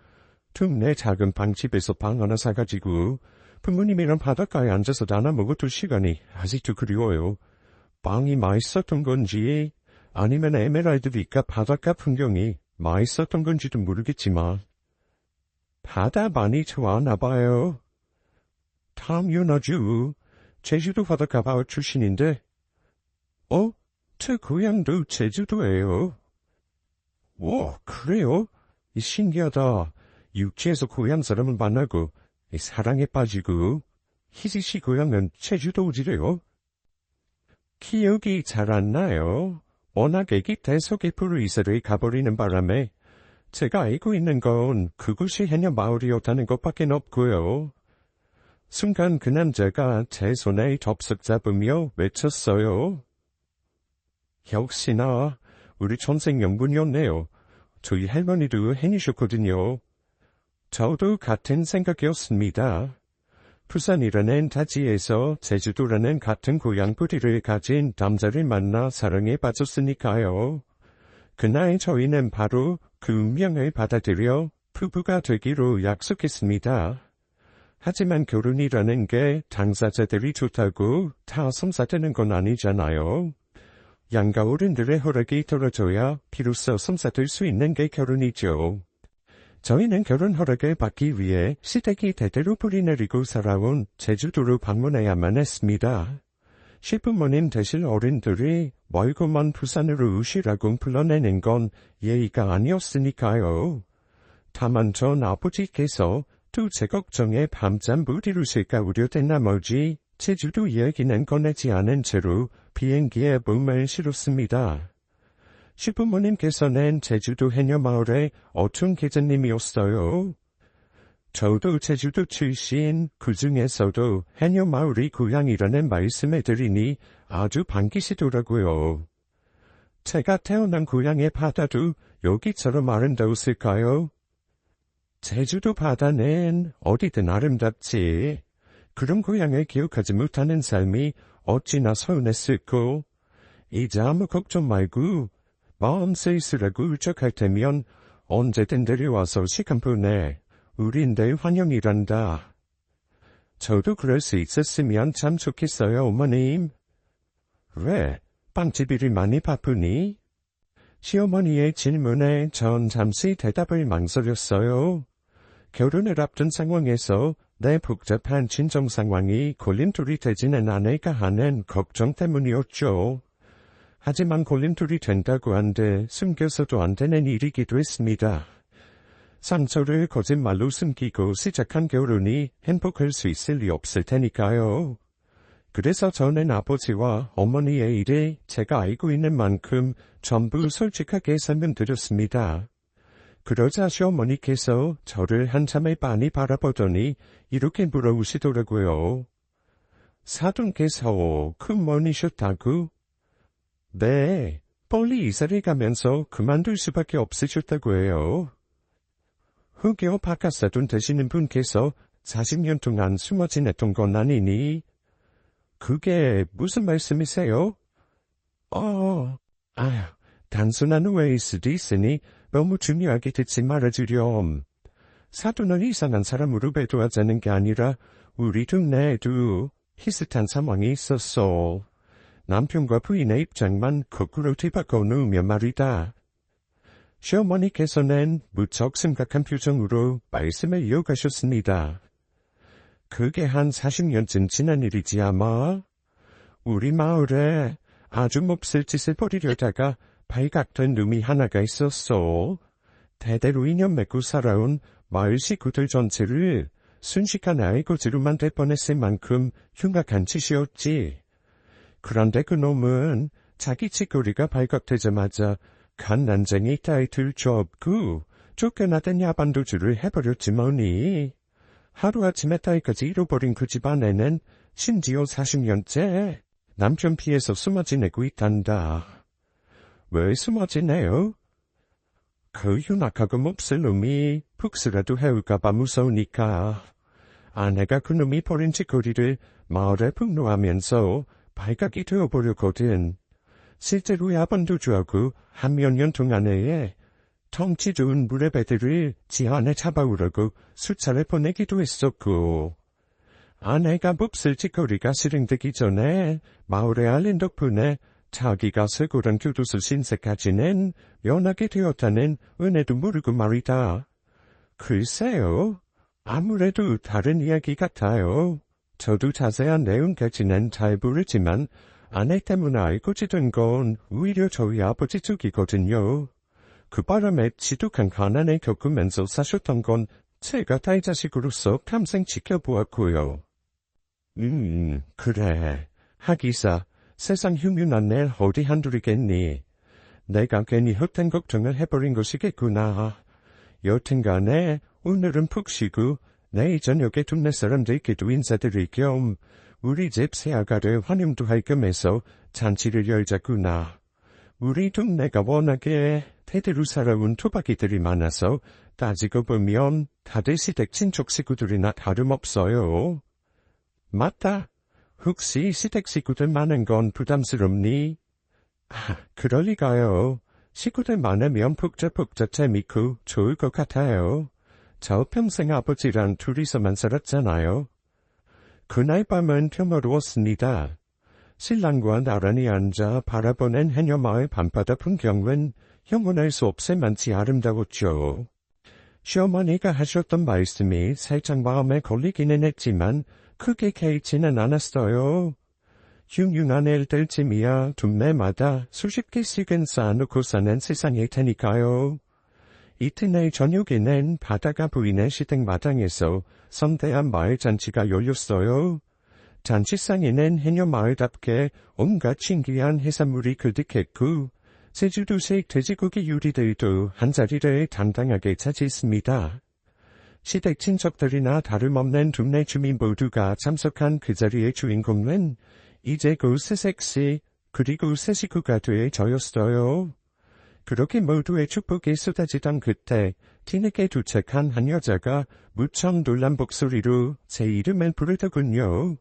동네 작은 빵집에서 빵 하나 사가지고 부모님이랑 바닷가에 앉아서 나눠 먹었던 시간이 아직도 그리워요. 빵이 맛있었던 건지 아니면 에메랄드빛과 바닷가 풍경이 맛있었던 건지도 모르겠지만 바다 많이 좋아하나 봐요. 당연하죠. 제주도 바닷가 마을 출신인데 제 고향도 제주도예요. 오, 그래요? 신기하다. 육지에서 고향 사람을 만나고 사랑에 빠지고 희지 씨 고향은 제주도지래요? 기억이 잘 안 나요. 워낙 애기 때 서귀포로 이사를 가버리는 바람에 제가 알고 있는 건 그곳이 해녀 마을이었다는 것밖에 없고요. 순간 그 남자가 제 손에 덥석 잡으며 외쳤어요. 역시나 우리 천생연분이었네요. 저희 할머니도 해니셨거든요. 저도 같은 생각이었습니다. 부산이라는 타지에서 제주도라는 같은 고향 뿌리를 가진 남자를 만나 사랑에 빠졌으니까요. 그날 저희는 바로 그 운명을 받아들여 부부가 되기로 약속했습니다. 하지만 결혼이라는 게 당사자들이 좋다고 다 성사되는 건 아니잖아요. 양가 어른들의 허락이 떨어져야 비로소 성사될 수 있는 게 결혼이죠. 저희는 결혼 허락을 받기 위해 시댁이 대대로 뿌리내리고 살아온 제주도로 방문해야만 했습니다. 시부모님 되실 어른들이 멀고 먼 부산으로 오시라고 불러내는 건 예의가 아니었으니까요. 다만 전 아버지께서 또 제 걱정에 밤잠 못 이루실까 우려된 나머지 제주도 이야기는 꺼내지 않은 채로 비행기에 몸을 실었습니다. 시부모님께서는 제주도 해녀마을의 어촌 계장님이었어요. 저도 제주도 출신, 그 중에서도 해녀마을이 고향이라는 말씀을 드리니 아주 반기시더라고요. 제가 태어난 고향의 바다도 여기처럼 아름다웠을까요? 제주도 바다는 어디든 아름답지. 그런 고향을 기억하지 못하는 삶이 어찌나 서운했을까. 이제 아무 걱정 말고 마음 쓸쓸하고 울적할 테면 언제든 데려와서 시간 보내. 우린 늘 환영이란다. 저도 그럴 수 있었으면 참 좋겠어요, 어머님. 왜? 빵집 일이 많이 바쁘니? 시어머니의 질문에 전 잠시 대답을 망설였어요. 결혼을 앞둔 상황에서 내 복잡한 친정 상황이 걸림돌이 되지는 않을까 하는 걱정 때문이었죠. 하지만 걸림돌이 된다고 한데 숨겨서도 안 되는 일이기도 했습니다. 상처를 거짓말로 숨기고 시작한 결혼이 행복할 수 있을 리 없을 테니까요. 그래서 저는 아버지와 어머니의 일에 제가 알고 있는 만큼 전부 솔직하게 설명드렸습니다. 그러자 시어머니께서 저를 한참에 빤히 바라보더니 이렇게 물어보시더라고요. 사돈께서 큰머니셨다고? 네, 빨리 이사를 가면서 그만둘 수밖에 없으셨다고 해요. 흑여 박하사돈 되시는 분께서 40년 동안 숨어 지냈던 건 아니니? 그게 무슨 말씀이세요? 아휴, 단순한 오해일 수도 있으니 너무 중요하게 듣지 말아주렴. 사돈은 이상한 사람으로 배도하자는 게 아니라 우리 동네에도 비슷한 상황이 있었어. 남편과 부인의 입장만 거꾸로 뒤바꿔 놓으면 말이다. 시어머니께서는 무척 심각한 표정으로 말씀을 이어가셨습니다. 그게 한 40년쯤 지난 일이지 아마. 우리 마을에 아주 몹쓸 짓을 벌이려다가 발각된 놈이 하나가 있었어. 대대로 인연 맺고 살아온 마을 식구들 전체를 순식간에 알고지로 만들 뻔했을 만큼 흉악한 짓이었지. 그런데 그 놈은 자기 짓거리가 발각되자마자 갓난쟁이 딸 둘 접고 쫓겨나던 야반도주를 해버렸지 뭐니. 하루아침에 딸까지 잃어버린 그 집안에는 심지어 40년째 남편 피해서 숨어 지내고 있단다. 왜 숨어 지내요? 그 흉악하고 몹쓸 놈이 푹스라도 해올까봐 무서우니까. 아내가 그 놈이 버린 짓거리를 마을에 폭로하면서 발각이 되어버렸거든. 실제로 야반도주하고 한 몇 년 동안에 덩치 좋은 무례배들을 지 안에 잡아오라고 수차례 보내기도 했었고, 아내가 몹쓸 짓거리가 실행되기 전에 마을에 알린 덕분에 자기가 쇠고란 교도소 신세까지는 면하게 되었다는 은혜도 모르고 말이다. 글쎄요, 아무래도 다른 이야기 같아요. 저도 자세한 내용까지는 잘 모르지만 아내 때문에 알고 지던 건 오히려 저희 아버지 쪽이거든요. 그 바람에 지독한 가난을 겪으면서 사셨던 건 제가 딸자식으로서 평생 지켜보았고요. 그래. 하기사 세상 흉흉한 일 어디 한둘이겠니. 내가 괜히 헛된 걱정을 해버린 것이겠구나. 여튼간에 오늘은 푹 쉬고 내일 저녁에 동네 사람들께도 인사드릴 겸 우리 집 새아가를 환영도 할 겸해서 잔치를 열자꾸나. 우리 동네가 워낙에 대대로 살아온 토박이들이 많아서 따지고 보면 다들 시댁 친척 식구들이나 다름없어요. 맞다. 혹시 시댁 식구들 많은 건 부담스럽니? 그럴 리가요. 식구들 많으면 복잡 재밌고 좋을 것 같아요. 저 평생 아버지랑 둘이서만 살았잖아요. 그날 밤은 평화로웠습니다. 신랑과 나란히 앉아 바라보는 해녀마을 밤바다 풍경은 형언할 수 없을 만치 아름다웠죠. 시어머니가 하셨던 말씀이 살짝 마음에 걸리기는 했지만 크게 개의치는 않았어요. 흉흉한 일들쯤이야 동네마다 수십 개씩은 쌓아놓고 사는 세상일 테니까요. 이튿날 저녁에는 바다가 보이는 시댁 마당에서 성대한 마을 잔치가 열렸어요. 잔치상에는 해녀마을답게 온갖 신기한 해산물이 그득했고 제주도식 돼지고기 요리들도 한자리를 당당하게 차지했습니다. 시댁 친척들이나 다름없는 동네 주민 모두가 참석한 그 자리의 주인공은 이제 곧 새색시 그리고 새 식구가 될 저였어요. 그렇게 모두의 축복이 쏟아지던 그때 뒤늦게 도착한 한 여자가 무척 놀란 목소리로 제 이름을 부르더군요.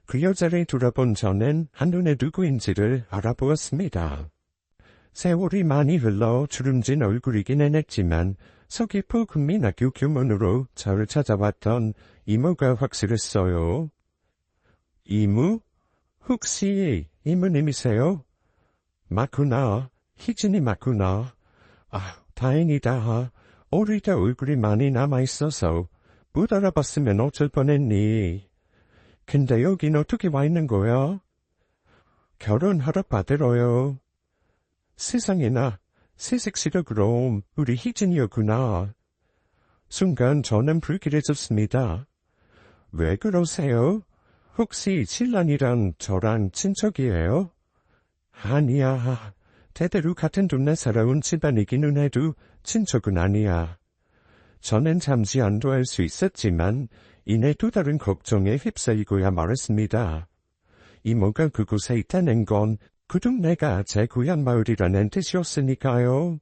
그 여자를 돌아본 저는 한눈에 누구인지를 알아보았습니다. 세월이 많이 흘러 주름진 얼굴이기는 했지만 서귀포 국민학교 교문으로 저를 찾아왔던 이모가 확실했어요. 이모? 혹시 이모님이세요? 맞구나. 희진이 맞구나. 다행이다. 어릴 때 얼굴이 많이 남아있어서 못 알아봤으면 어쩔 뻔했니. 근데 여긴 어떻게 와 있는 거야? 결혼하러 받으러요. 세상에나, 새색시로 그럼 우리 희진이였구나. 순간 저는 불길해졌습니다. 왜 그러세요? 혹시 신랑이랑 저랑 친척이에요? 아니야. 대대로 같은 동네 살아온 집안이기는 해도 친척은 아니야. 전엔 잠시 안도할 수 있었지만 이내 또 다른 걱정에 휩싸이고야 말았습니다. 이모가 그곳에 있다는 건 그 동네가 제 고향 마을이라는 뜻이었으니까요.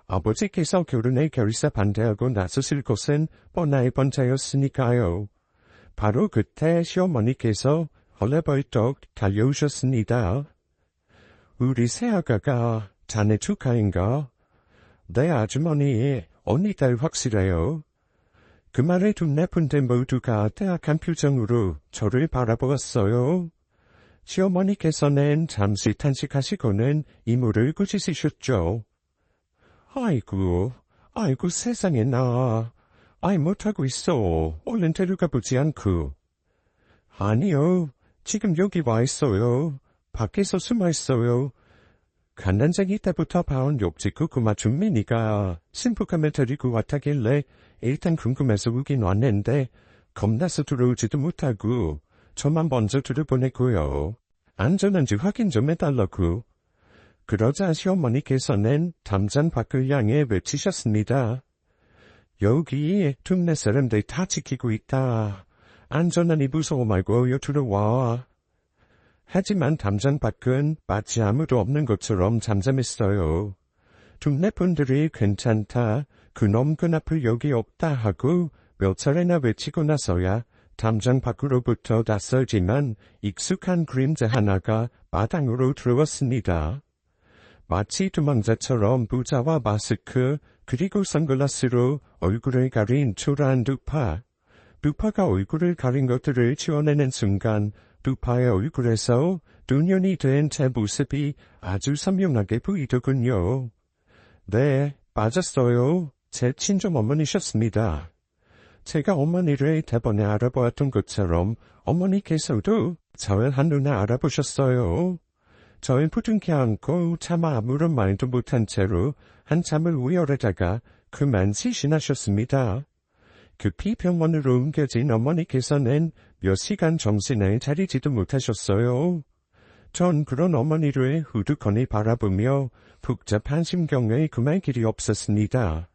아버지께서 결혼에 결사 반대하고 나서실 것은 뻔할 번자였으니까요. 바로 그때 시어머니께서 헐레벌떡 달려오셨습니다. 우리 새아가가 자네 축하인가? 내 아주머니 언니 딸 확실해요. 그 말에 동네 분들 모두가 따악한 표정으로 저를 바라보았어요. 시어머니께서는 잠시 탄식하시고는 이모를 꾸짖으셨죠. 아이고 세상에 나. 아이 못하고 있어. 얼른 데려가 보지 않고. 아니요. 지금 여기 와 있어요. 밖에서 숨어 있어요. 간난쟁이 때부터 봐온 욕짓고 구마 준민이가 신부감을 데리고 왔다길래 일단 궁금해서 오긴 왔는데 겁나서 들어오지도 못하고 저만 먼저 들여보내고요. 안전한지 확인 좀 해달라고. 그러자 시어머니께서는 담장 밖을 향해 외치셨습니다. 여기 동네 사람들 다 지키고 있다. 안전하니 무서워 말고 들어와. 하지만 담장 밖은 마치 아무도 없는 것처럼 잠잠했어요. 동네 분들이 괜찮다, 그놈 그 앞을 여기 없다 하고 몇 차례나 외치고 나서야 담장 밖으로부터 낯설지만 익숙한 그림자 하나가 마당으로 들어왔습니다. 마치 도망자처럼 부자와 마스크 그리고 선글라스로 얼굴을 가린 초라한 두파. 두파가 얼굴을 가린 것들을 치워내는 순간 두파의 얼굴에서 두년이 된 제 모습이 아주 선명하게 보이더군요. 네, 맞았어요. 제 친정 어머니셨습니다. 제가 어머니를 대번에 알아보았던 것처럼 어머니께서도 저를 한눈에 알아보셨어요. 저를 부둥켜 안고 차마 아무런 말도 못한 채로 한참을 우열하다가 그만 시신하셨습니다. 급히 병원으로 옮겨진 어머니께서는 몇 시간 정신을 차리지도 못하셨어요. 전 그런 어머니를 후두커니 바라보며 복잡한 심경에 그만 길이 없었습니다.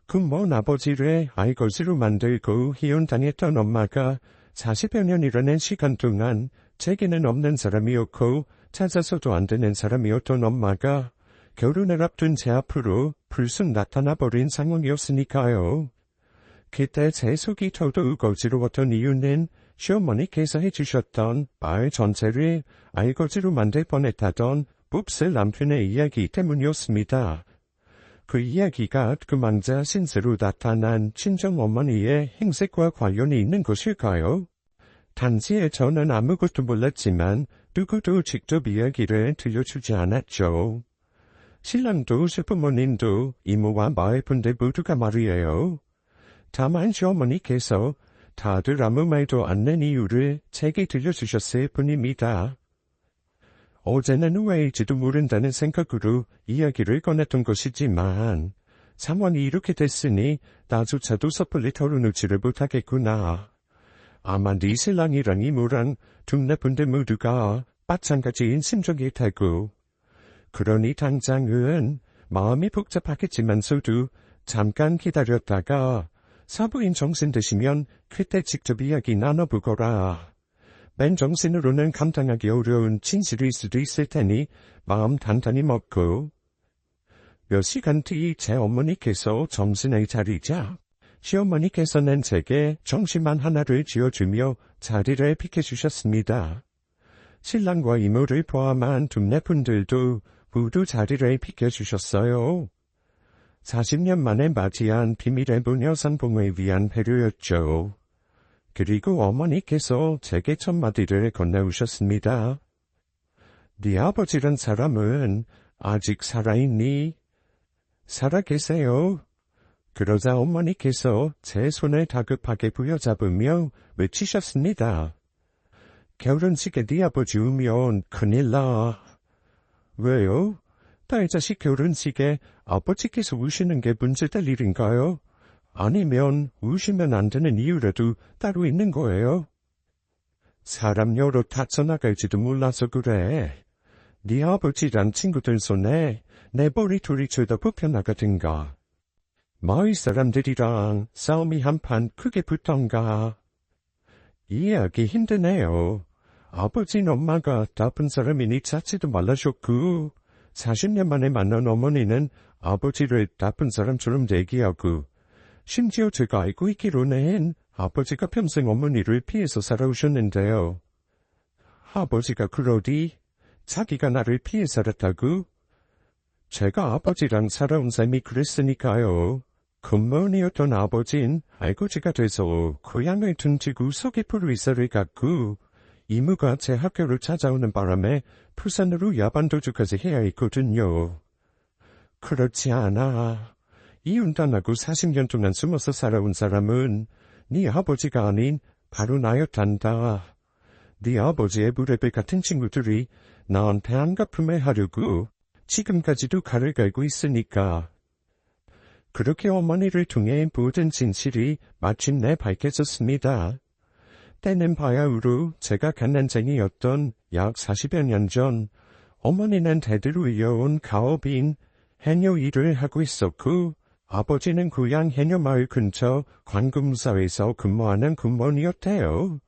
그 먼 아버지를 알것으로 만들고 희혼당했던 엄마가 40여 년이라는 시간 동안 제게는 없는 사람이었고 찾아서도 안 되는 사람이었던 엄마가 결혼을 앞둔 제 앞으로 불쑥 나타나버린 상황이었으니까요. 그때 제 속이 더더욱 어지러웠던 이유는 시어머니께서 해주셨던 마을 전체를 알거지로 만들 뻔했다던 몹쓸 남편의 이야기 때문이었습니다. 그 이야기가 그 망자 신세로 나타난 친정어머니의 행색과 관련이 있는 것일까요? 당시에 저는 아무것도 몰랐지만 누구도 직접 이야기를 들려주지 않았죠. 신랑도 시부모님도 이모와 마을 분들 모두가 말이에요. 다만 시어머니께서 다들 아무 말도 않는 이유를 제게 들려주셨을 뿐입니다. 어제는 왜일지도 모른다는 생각으로 이야기를 꺼냈던 것이지만 상황이 이렇게 됐으니 나조차도 섣불리 털어놓지를 못하겠구나. 아마 네 신랑이랑 이모랑 동네 분들 모두가 마찬가지인 심정일 테고. 그러니 당장은 마음이 복잡하겠지만서도 잠깐 기다렸다가 사부인 정신 드시면 그때 직접 이야기 나눠보거라. 맨 정신으로는 감당하기 어려운 진실일 수도 있을 테니 마음 단단히 먹고. 몇 시간 뒤 제 어머니께서 정신을 차리자 시어머니께서는 제게 정심만 하나를 쥐어주며 자리를 비켜주셨습니다. 신랑과 이모를 포함한 동네 분들도 모두 자리를 비켜주셨어요. 40년 만에 맞이한 비밀의 모녀 상봉을 위한 배려였죠. 그리고 어머니께서 제게 첫 마디를 건네오셨습니다. 네 아버지란 사람은 아직 살아있니? 살아계세요. 그러자 어머니께서 제 손을 다급하게 부여잡으며 외치셨습니다. 결혼식에 네 아버지 오면 큰일 나. 왜요? 딸 자식 결혼식에 아버지께서 우시는 게 문제될 일인가요? 아니면 우시면 안 되는 이유라도 따로 있는 거예요? 사람 여러 다쳐나갈지도 몰라서 그래. 네 아버지랑 친구들 손에 내 머리털이 죄다 뽑혀나가든가. 마을 사람들이랑 싸움이 한판 크게 붙던가. 이해하기 힘드네요. 아버지는 엄마가 나쁜 사람이니 찾지도 말라셨고, 40년 만에 만난 어머니는 아버지를 나쁜 사람처럼 얘기하고, 심지어 제가 알고 있기로는 아버지가 평생 어머니를 피해서 살아오셨는데요. 아버지가 그러디 자기가 나를 피해 살았다고? 제가 아버지랑 살아온 삶이 그랬으니까요. 굿모니였던 아버진 알고지가 돼서 고향을 둥지고 서귀포로 이사를 갔고, 이모가 제 학교를 찾아오는 바람에 부산으로 야반도주까지 해야 했거든요. 그렇지 않아. 이혼당하고 40년 동안 숨어서 살아온 사람은 네 아버지가 아닌 바로 나였단다. 네 아버지의 무레배 같은 친구들이 나한테 안갚음을 하려고 지금까지도 칼을 갈고 있으니까. 그렇게 어머니를 통해 모든 진실이 마침내 밝혀졌습니다. 때는 바야흐로 제가 갓난쟁이였던 약 40여 년 전, 어머니는 대대로 이어온 가업인 해녀 일을 하고 있었고, 아버지는 고향 해녀마을 근처 관금사에서 근무하는 군무원이었대요.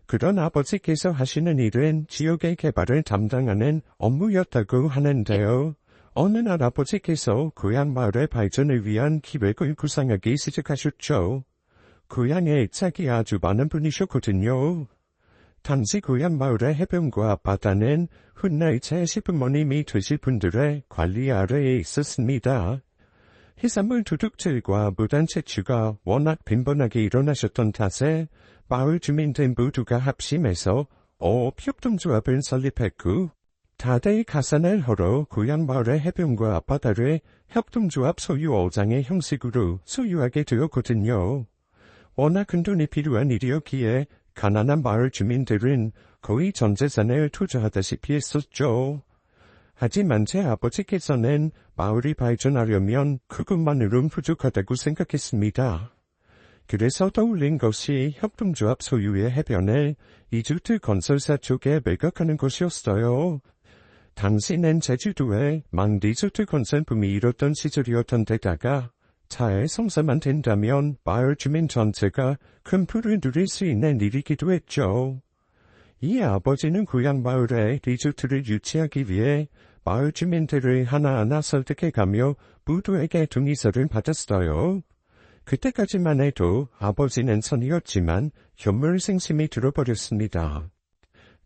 그런 아버지께서 하시는 일은 지역의 개발을 담당하는 업무였다고 하는데요. 어느 날 아버지께서 고향 마을의 발전을 위한 기획을 구상하기 시작하셨죠. 고향에 애착이 아주 많은 분이셨거든요. 당시 고향 마을의 해변과 바다는 훗날 제 시부모님이 되실 분들의 관리 아래에 있었습니다. 해산물 도둑질과 무단 채취가 워낙 빈번하게 일어나셨던 탓에 마을 주민들 모두가 합심해서 협동조합을 설립했고, 다들 가산을 하러 고향 마을의 해변과 바다를 협동조합 소유 어장의 형식으로 소유하게 되었거든요. 워낙 큰 돈이 필요한 일이었기에 가난한 마을 주민들은 거의 전 재산을 투자하다시피 했었죠. 하지만 제 아버지께서는 마을이 발전하려면 그것만으론 부족하다고 생각했습니다. 그래서 떠올린 것이 협동조합 소유의 해변을 이주트 건설사 쪽에 매각하는 것이었어요. 당시는 제주도에 막 리조트 건설 붐이 일었던 시절이었던 데다가 잘 성사만 된다면 마을 주민 전체가 큰 풀을 누릴 수 있는 일이기도 했죠. 이에 아버지는 고향 마을에 리조트를 유치하기 위해 마을 주민들을 하나하나 설득해가며 모두에게 동의서를 받았어요. 그때까지만 해도 아버지는 선이었지만 현물생심이 들어버렸습니다.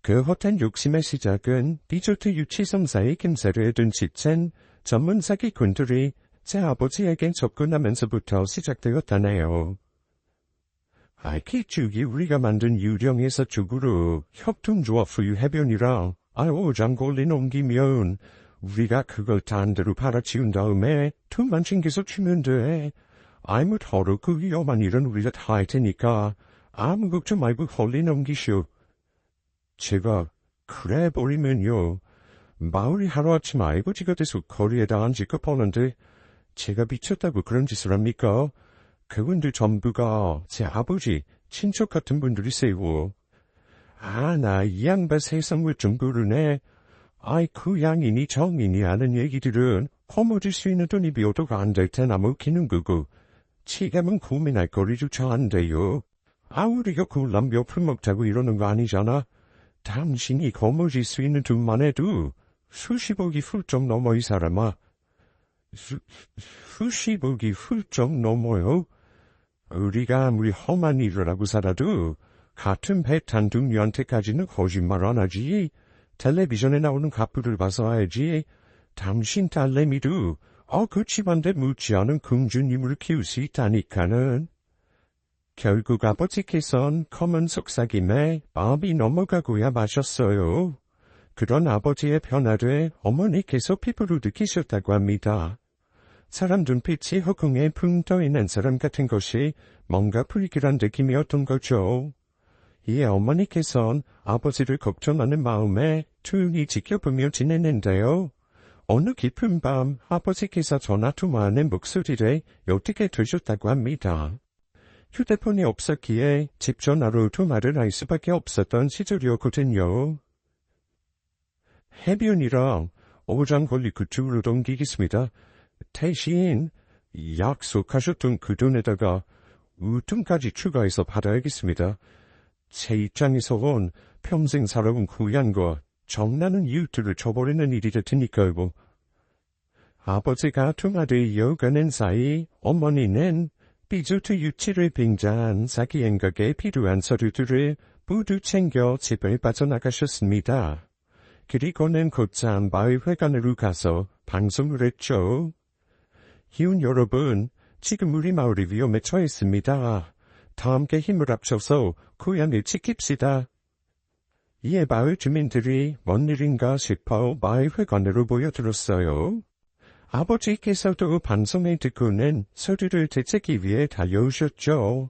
그 헛된 욕심의 시작은 리조트 유치 성사의 김새를 눈치챈 전문 사기꾼들이 제 아버지에게 접근하면서부터 시작되었다네요. 알키주기 우리가 만든 유령에서 쪽으로 협동조합 소유 해변이랑 오장 걸린 옮기면 우리가 그걸 딴 데로 팔아치운 다음에 돈만 챙겨서 주면 돼. 아무쪼록 그 위험한 일은 우리가 다 할 테니까 아무 걱정 말고 홀리 넘기쇼. 제가 그래 버리면요. 마을이 하루아침 알고지가 돼서 거리에다 앉을까 보는데 제가 미쳤다고 그런 짓을 합니까? 그분들 전부가 제 아버지 친척 같은 분들이세요. 나 이 양반 세상을 좀 모르네. 그 양이니 정이니 하는 얘기들은 허물질 수 있는 돈이 비어도가 안 될 테나 먹히는 거고 지금은 고민할 거리조차 안 돼요. 우리가 굴람 몇 푼 먹자고 이러는 거 아니잖아. 당신이 거머쥘 수 있는 돈만 해도 수십억이 훌쩍 넘어 이 사람아. 수십억이 훌쩍 넘어요? 우리가 아무리 험한 일을 하고 살아도 같은 배 탄 동료한테까지는 거짓말 안 하지. 텔레비전에 나오는 가부를 봐서 알지. 당신 딸내미도 그 집안데 묻지 않은 공주님을 키울 수 있다니까는. 결국 아버지께선 검은 속삭임에 마음이 넘어가고야 마셨어요. 그런 아버지의 변화를 어머니께서 피부로 느끼셨다고 합니다. 사람 눈빛이 허공에 붕 떠있는 사람 같은 것이 뭔가 불길한 느낌이었던 거죠. 이에 어머니께선 아버지를 걱정하는 마음에 조용히 지켜보며 지냈는데요. 어느 깊은 밤 아버지께서 전화통화하는 목소리를 옅게 들으셨다고 합니다. 휴대폰이 없었기에 집 전화로 통화를 할 수밖에 없었던 시절이었거든요. 해변이랑 오장거리 그쪽으로 옮기겠습니다. 대신 약속하셨던 그 돈에다가 우통까지 추가해서 받아야겠습니다. 제 입장에서는 평생 살아온 고향과 정나는 이웃들을 쳐버리는 일이 될 테니까요. 아버지가 통화를 이어가는 사이 어머니는 비주트 유치를 빙자한 사기 행각에 필요한 서류들을 모두 챙겨 집을 빠져나가셨습니다. 그리고는 곧장 마을회관으로 가서 방송을 했죠. 희운 여러분, 지금 우리 마을이 위험에 처했습니다. 다 함께 힘을 합쳐서 고향을 지킵시다. 이에 마을 주민들이 뭔 일인가 싶어 마을회관으로 모여들었어요. 아버지께서도 방송을 듣고는 서류를 되찾기 위해 달려오셨죠.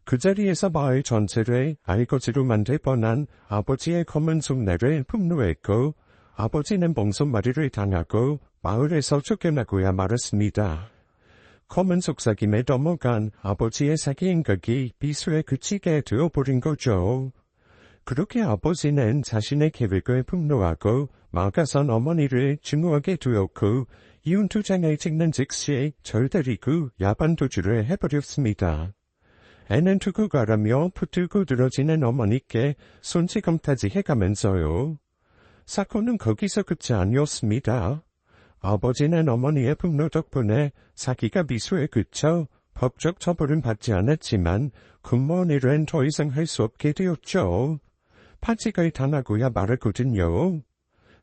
그 자리에서 마을 전체를 알거지로 만들 뻔한 아버지의 검은 속내를 폭로했고 아버지는 봉손마리를 당하고 마을에서 쫓겨나고야 말았습니다. 검은 속삭임에 넘어간 아버지의 사기 행각이 비수에 그치게 되어버린 거죠. 그렇게 아버지는 자신의 계획을 폭로하고 막아선 어머니를 증오하게 두었고 이윤투장을 찍는 즉시 절대리고 야반도주를 해버렸습니다. 애는 두고 가라며 붙들고 늘어지는 어머니께 손찌검타지 해가면서요. 사건은 거기서 끝이 아니었습니다. 아버지는 어머니의 폭로 덕분에 사기가 미수에 그쳐 법적 처벌은 받지 않았지만 군무원 일은 더 이상 할 수 없게 되었죠. 파직을 당하고야 말았거든요.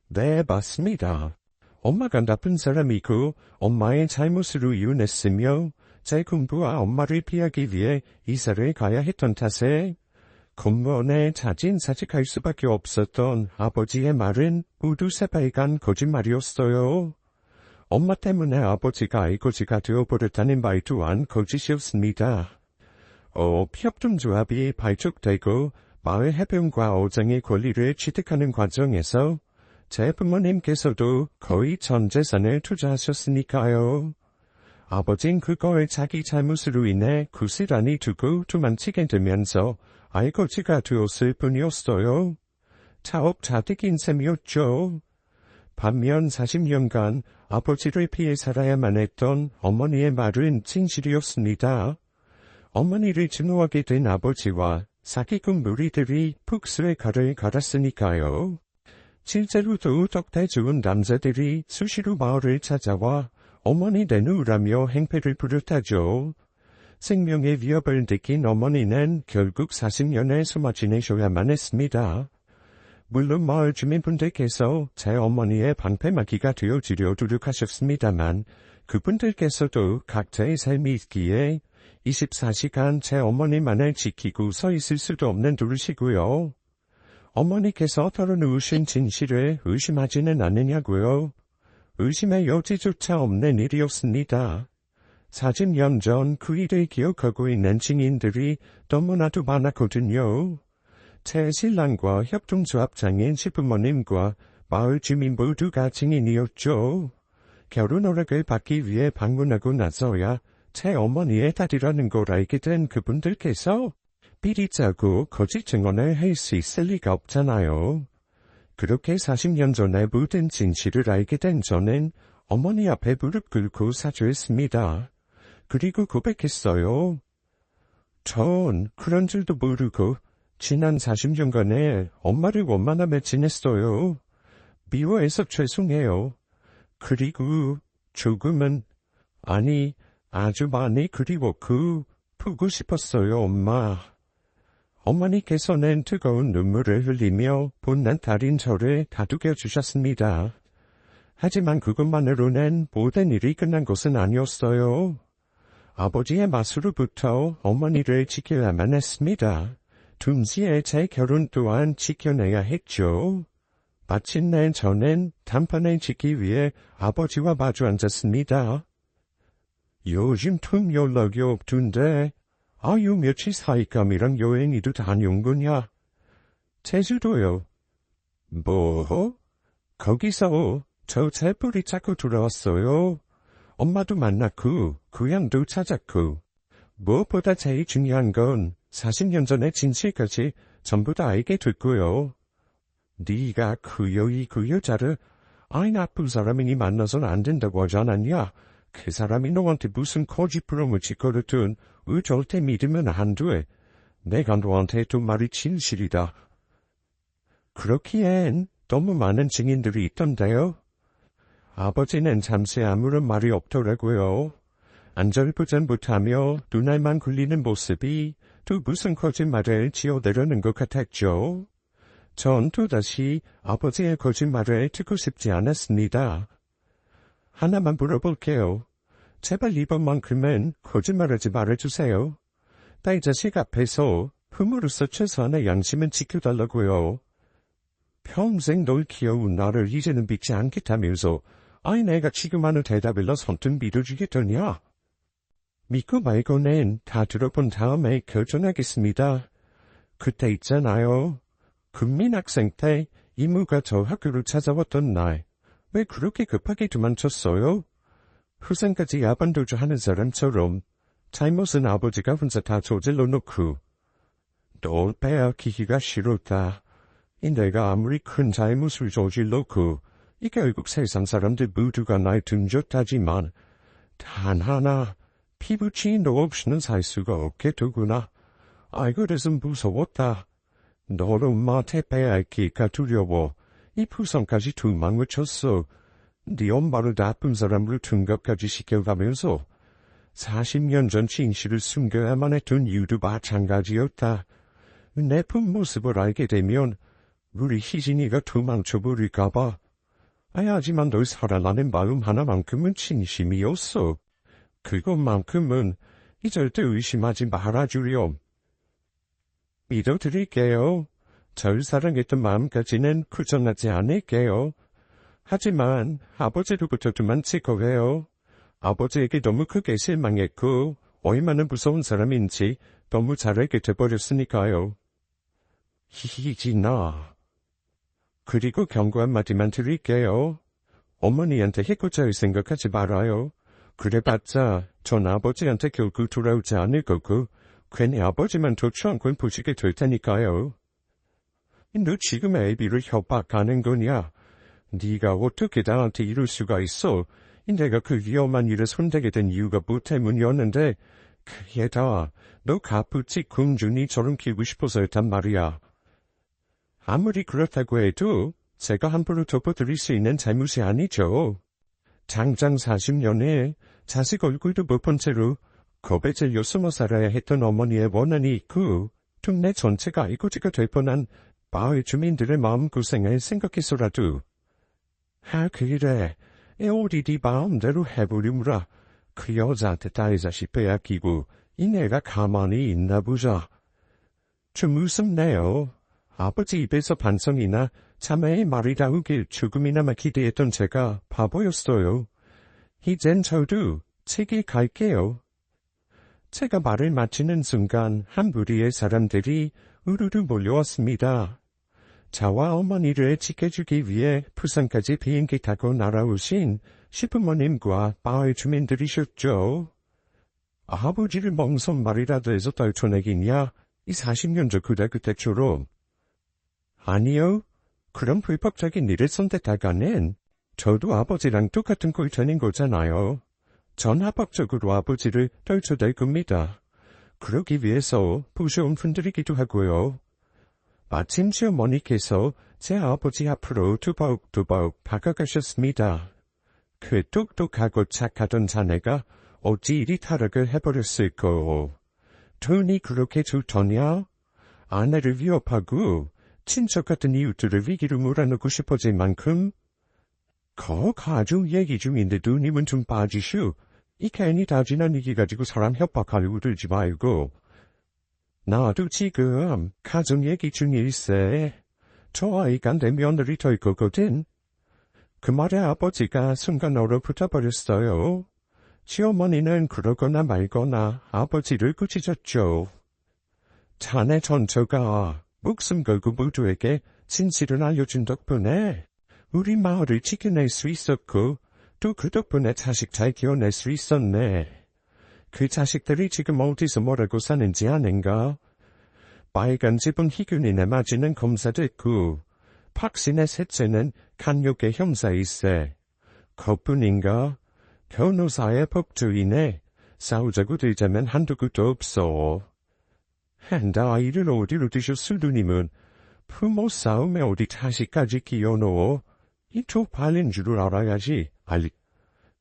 네, 맞습니다. 엄마가 나쁜 사람이고 엄마의 잘못으로 이혼했으며 제 공부와 엄마를 피하기 위해 이사를 가야 했던 탓에 군무원에 자진 사직할 수밖에 없었던 아버지의 말은 모두 새빨간 거짓말이었어요. 엄마 때문에 아버지가 알거지가 되어버렸다는 말 또한 거짓이었습니다. 협동조합이 발족되고 마을 해변과 어장의 권리를 취득하는 과정에서 제 부모님께서도 거의 전 재산을 투자하셨으니까요. 아버진 그걸 자기 잘못으로 인해 구슬안이 두고 도망치게 되면서 알거지가 되었을 뿐이었어요. 자업자득인 셈이었죠. 반면 40년간 아버지를 피해 살아야만 했던 어머니의 말은 진실이었습니다. 어머니를 증오하게 된 아버지와 사기꾼 무리들이 폭스의 칼을 갈았으니까요. 실제로도 덕대 좋은 남자들이 수시로 마을을 찾아와 어머니 내놓으라며 행패를 부렸다죠. 생명의 위협을 느낀 어머니는 결국 40년을 숨어 지내셔야만 했습니다. 물론 마을 주민분들께서 제 어머니의 방패막이가 되어주려 노력하셨습니다만 그분들께서도 각자의 삶이 있기에 24시간 제 어머니만을 지키고 서 있을 수도 없는 노릇이고요. 어머니께서 털어놓으신 진실을 의심하지는 않느냐고요. 의심의 여지조차 없는 일이었습니다. 40년 전 그 일을 기억하고 있는 증인들이 너무나도 많았거든요. 제 신랑과 협동조합장인 시부모님과 마을 주민 모두가 증인이었죠. 결혼 허락을 받기 위해 방문하고 나서야 제 어머니의 딸이라는 걸 알게 된 그분들께서 비리 짜고 거짓 증언을 할 수 있을 리가 없잖아요. 그렇게 40년 전에 모든 진실을 알게 된 저는 어머니 앞에 무릎 꿇고 사죄했습니다. 그리고 고백했어요. 전 그런 줄도 모르고 지난 40년간에 엄마를 원만하며 지냈어요. 미워해서 죄송해요. 그리고 조금은, 아니 아주 많이 그리웠고 보고 싶었어요, 엄마. 어머니께서는 뜨거운 눈물을 흘리며 못난 딸인 저를 다독여 주셨습니다. 하지만 그것만으로는 모든 일이 끝난 것은 아니었어요. 아버지의 맛으로부터 어머니를 지켜야만 했습니다. 동시에 제 결혼 또한 지켜내야 했죠. 마침내 저는 단판을 짓기 위해 아버지와 마주 앉았습니다. 요즘 통 연락이 없던데 아유 며칠 사이감이랑 여행이도 다녀온 거냐? 제주도요. 뭐? 거기서 저 제뿔이 자꾸 돌아왔어요. 엄마도 만났고 고향도 찾았고 무엇보다 제일 중요한 건 40년 전의 진실까지 전부 다 알게 됐고요. 네가 그 여자를 아이 나쁜 사람이니 만나선 안 된다고 하지 않았냐? 그 사람이 너한테 무슨 거짓부름을 짓거렸든 절대 믿으면 안 돼. 내가 너한테 했던 말이 진실이다. 그렇기엔 너무 많은 증인들이 있던데요. 아버지는 잠시 아무런 말이 없더라고요. 안절부절 눈알만 굴리는 모습이 또 무슨 거짓말을 지어내려는 것 같았죠. 전 또다시 아버지의 거짓말을 듣고 싶지 않았습니다. 하나만 물어볼게요. 제발 이번만큼은 거짓말하지 말아주세요. 딸 자식 앞에서 부모로서 최소한의 양심은 지켜달라고요. 평생 널 키워온 나를 이제는 믿지 않겠다면서 아이 내가 지금 하는 대답일로 선뜻 믿어주겠더냐? 믿고 말고는 다 들어본 다음에 결정하겠습니다. 그때 있잖아요. 국민학생 때 이모가 저 학교를 찾아왔던 날, 왜 그렇게 급하게 도망쳤어요? 후생까지 야반도주 하는 사람처럼 잘못은 아버지가 혼자 다 저질러 놓고. 널 빼앗기기가 싫었다. 내가 아무리 큰 잘못을 저질렀고 이 결국 세상 사람들 모두가 날 등졌다지만 단 하나 피부치인도 없이는 살 수가 없겠더구나. 그래서 무서웠다. 너를 엄마한테 빼앗기가 두려워. 이 부성까지 도망을 쳤어. 네 엄마를 나쁜 사람으로 둔갑까지 시켜가면서 40년 전 진실을 숨겨야만 했던 이유도 마찬가지였다. 내 품 모습을 알게 되면 우리 희진이가 도망쳐버릴까봐. 하지만 널 사랑하는 마음 하나만큼은 진심이었어. 그것만큼은 절대 의심하지 말아주렴. 믿어드릴게요. 절 사랑했던 마음까지는 구전하지 않을게요. 하지만 아버지로부터 도망칠 거예요. 아버지에게 너무 크게 실망했고 얼마나 무서운 사람인지 너무 잘 알게 돼버렸으니까요. 희진아. 그리고 경고 한마디만 드릴게요. 어머니한테 해코자를 생각하지 말아요. 그래봤자 전 아버지한테 결국 돌아오지 않을 거고 괜히 아버지만 좋지 않고 보시게 될 테니까요. 너 지금 애비를 협박하는 거냐? 네가 어떻게 나한테 이럴 수가 있어? 내가 그 위험한 일에 손대게 된 이유가 뭐 때문이었는데 그게 다 너 가부치 공주니처럼 키우고 싶어서였단 말이야. 아무리 그렇다고 해도 제가 함부로 덮어드릴 수 있는 잘못이 아니죠. 장장 40년에 자식 얼굴도 못 본 채로 겁에 질려 숨어 살아야 했던 어머니의 원한이 있고 동네 전체가 이고지가 될 뻔한 마을 주민들의 마음고생을 생각해서라도 그래, 어디 네 마음대로 해보려무라. 그 여자한테 딸 자식 빼앗기고 이 내가 가만히 있나 보자. 좀 웃음네요. 아버지 입에서 반성이나 자매의 말이 나오길 조금이나마 기대했던 제가 바보였어요. 이젠 저도 책에 갈게요. 제가 말을 마치는 순간 한 무리의 사람들이 우르르 몰려왔습니다. 저와 어머니를 지켜주기 위해 부산까지 비행기 타고 날아오신 시부모님과 마을 주민들이셨죠. 아버지를 멍석말이라도 해서 떨쳐내기냐? 이 40년 전 그때처럼. 아니요. 그런 불법적인 일을 선택하가는 저도 아버지랑 똑같은 꼴처인 거잖아요. 전 합법적으로 아버지를 떨쳐낼 겁니다. 그러기 위해서 부셔온 분들이기도 하고요. 마침 시어머니께서 제 아버지 앞으로 두벅두벅 다가가셨습니다. 그 똑똑하고 착하던 자네가 어찌 이리 타락을 해버렸을꼬. 돈이 그렇게 좋더냐? 아내를 위협하고 친척 같은 이웃들을 위기로 몰아넣고 싶어질 만큼? 가족 얘기 중인데 누님은 좀 빠지슈. 이 괜히 다지난 얘기 가지고 사람 협박하려고 들지 말고. 나도 지금 가족 얘기 중일세. 저 아이가 내 며느리 될 거거든. 그 말에 아버지가 순간 얼어붙어버렸어요. 시어머니는 그러거나 말거나 아버지를 꾸짖었죠. 자네 전처가 목숨 걸고 모두에게 진실을 알려준 덕분에 우리 마을을 지켜낼 수 있었고 또 그 덕분에 자식 잘 키워낼 수 있었네. 그 자식들이 지금 어디서 뭐라고 사는지 아는가? 빨간 집은 희균이네 맞이는 검사됐고 박신의 셋째는 간욕의 형사일세. 그뿐인가? 변호사의 법조인에 싸우자고 들자면 한두 끝도 없어. 한다 아이를 어디로 두셨을 누님은 부모 싸움에 어디 자식까지 끼워넣어. 이 쪽팔린 줄을 알아야지.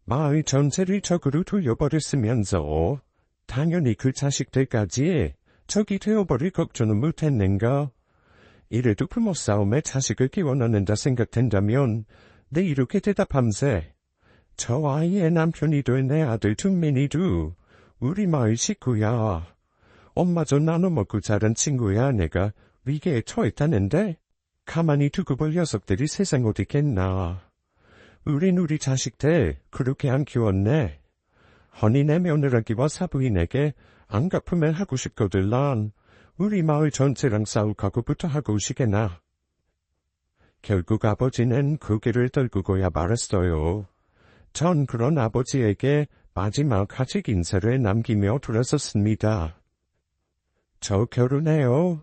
마을 전체를 적으로 돌려버렸으면서 당연히 그 자식들까지 적이 되어버릴 걱정은 못했는가. 이래도 부모 싸움에 자식을 끼워넣는다 생각된다면 내 이렇게 대답함세. 저 아이의 남편이 된 내 아들 준민이도 우리 마을 식구야. 엄마저 나눠 먹고 자란 친구야. 내가 위기에 처했다는데 가만히 두고 볼 녀석들이 세상 어디겠나. 우린 우리 자식들 그렇게 안 키웠네. 허니 내 며느라기와 사부인에게 안 갚으면 하고 싶거든. 난 우리 마을 전체랑 싸울 각오부터 하고 오시게나. 결국 아버지는 고개를 떨구고야 말았어요. 전 그런 아버지에게 마지막 하직 인사를 남기며 돌아섰습니다. 저 결혼해요.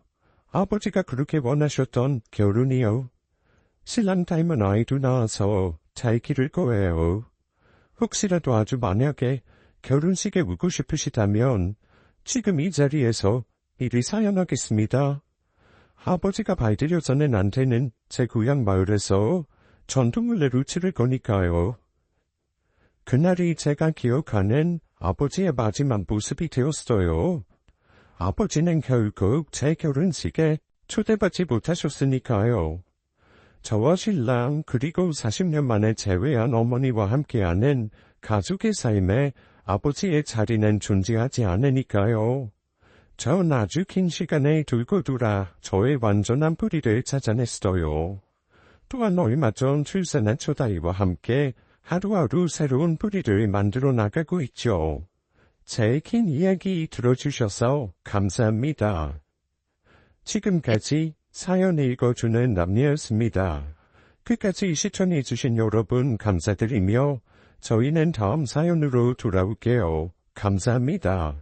아버지가 그렇게 원하셨던 결혼이요. 신랑 닮은 아이도 낳아서 잘 기를 거예요. 혹시라도 아주 만약에 결혼식에 오고 싶으시다면 지금 이 자리에서 미리 사연하겠습니다. 아버지가 발들여서는 안 되는 제 고향 마을에서 전통문례로 치를 거니까요. 그날이 제가 기억하는 아버지의 마지막 모습이 되었어요. 아버지는 결국 제 결혼식에 초대받지 못하셨으니까요. 저와 신랑 그리고 40년 만에 재회한 어머니와 함께하는 가족의 삶에 아버지의 자리는 존재하지 않으니까요. 전 아주 긴 시간에 돌고 돌아 저의 완전한 뿌리를 찾아냈어요. 또한 얼마 전 출산한 초다이와 함께 하루하루 새로운 뿌리를 만들어 나가고 있죠. 제 긴 이야기 들어주셔서 감사합니다. 지금까지 사연 읽어주는 남녀였습니다. 끝까지 시청해주신 여러분 감사드리며 저희는 다음 사연으로 돌아올게요. 감사합니다.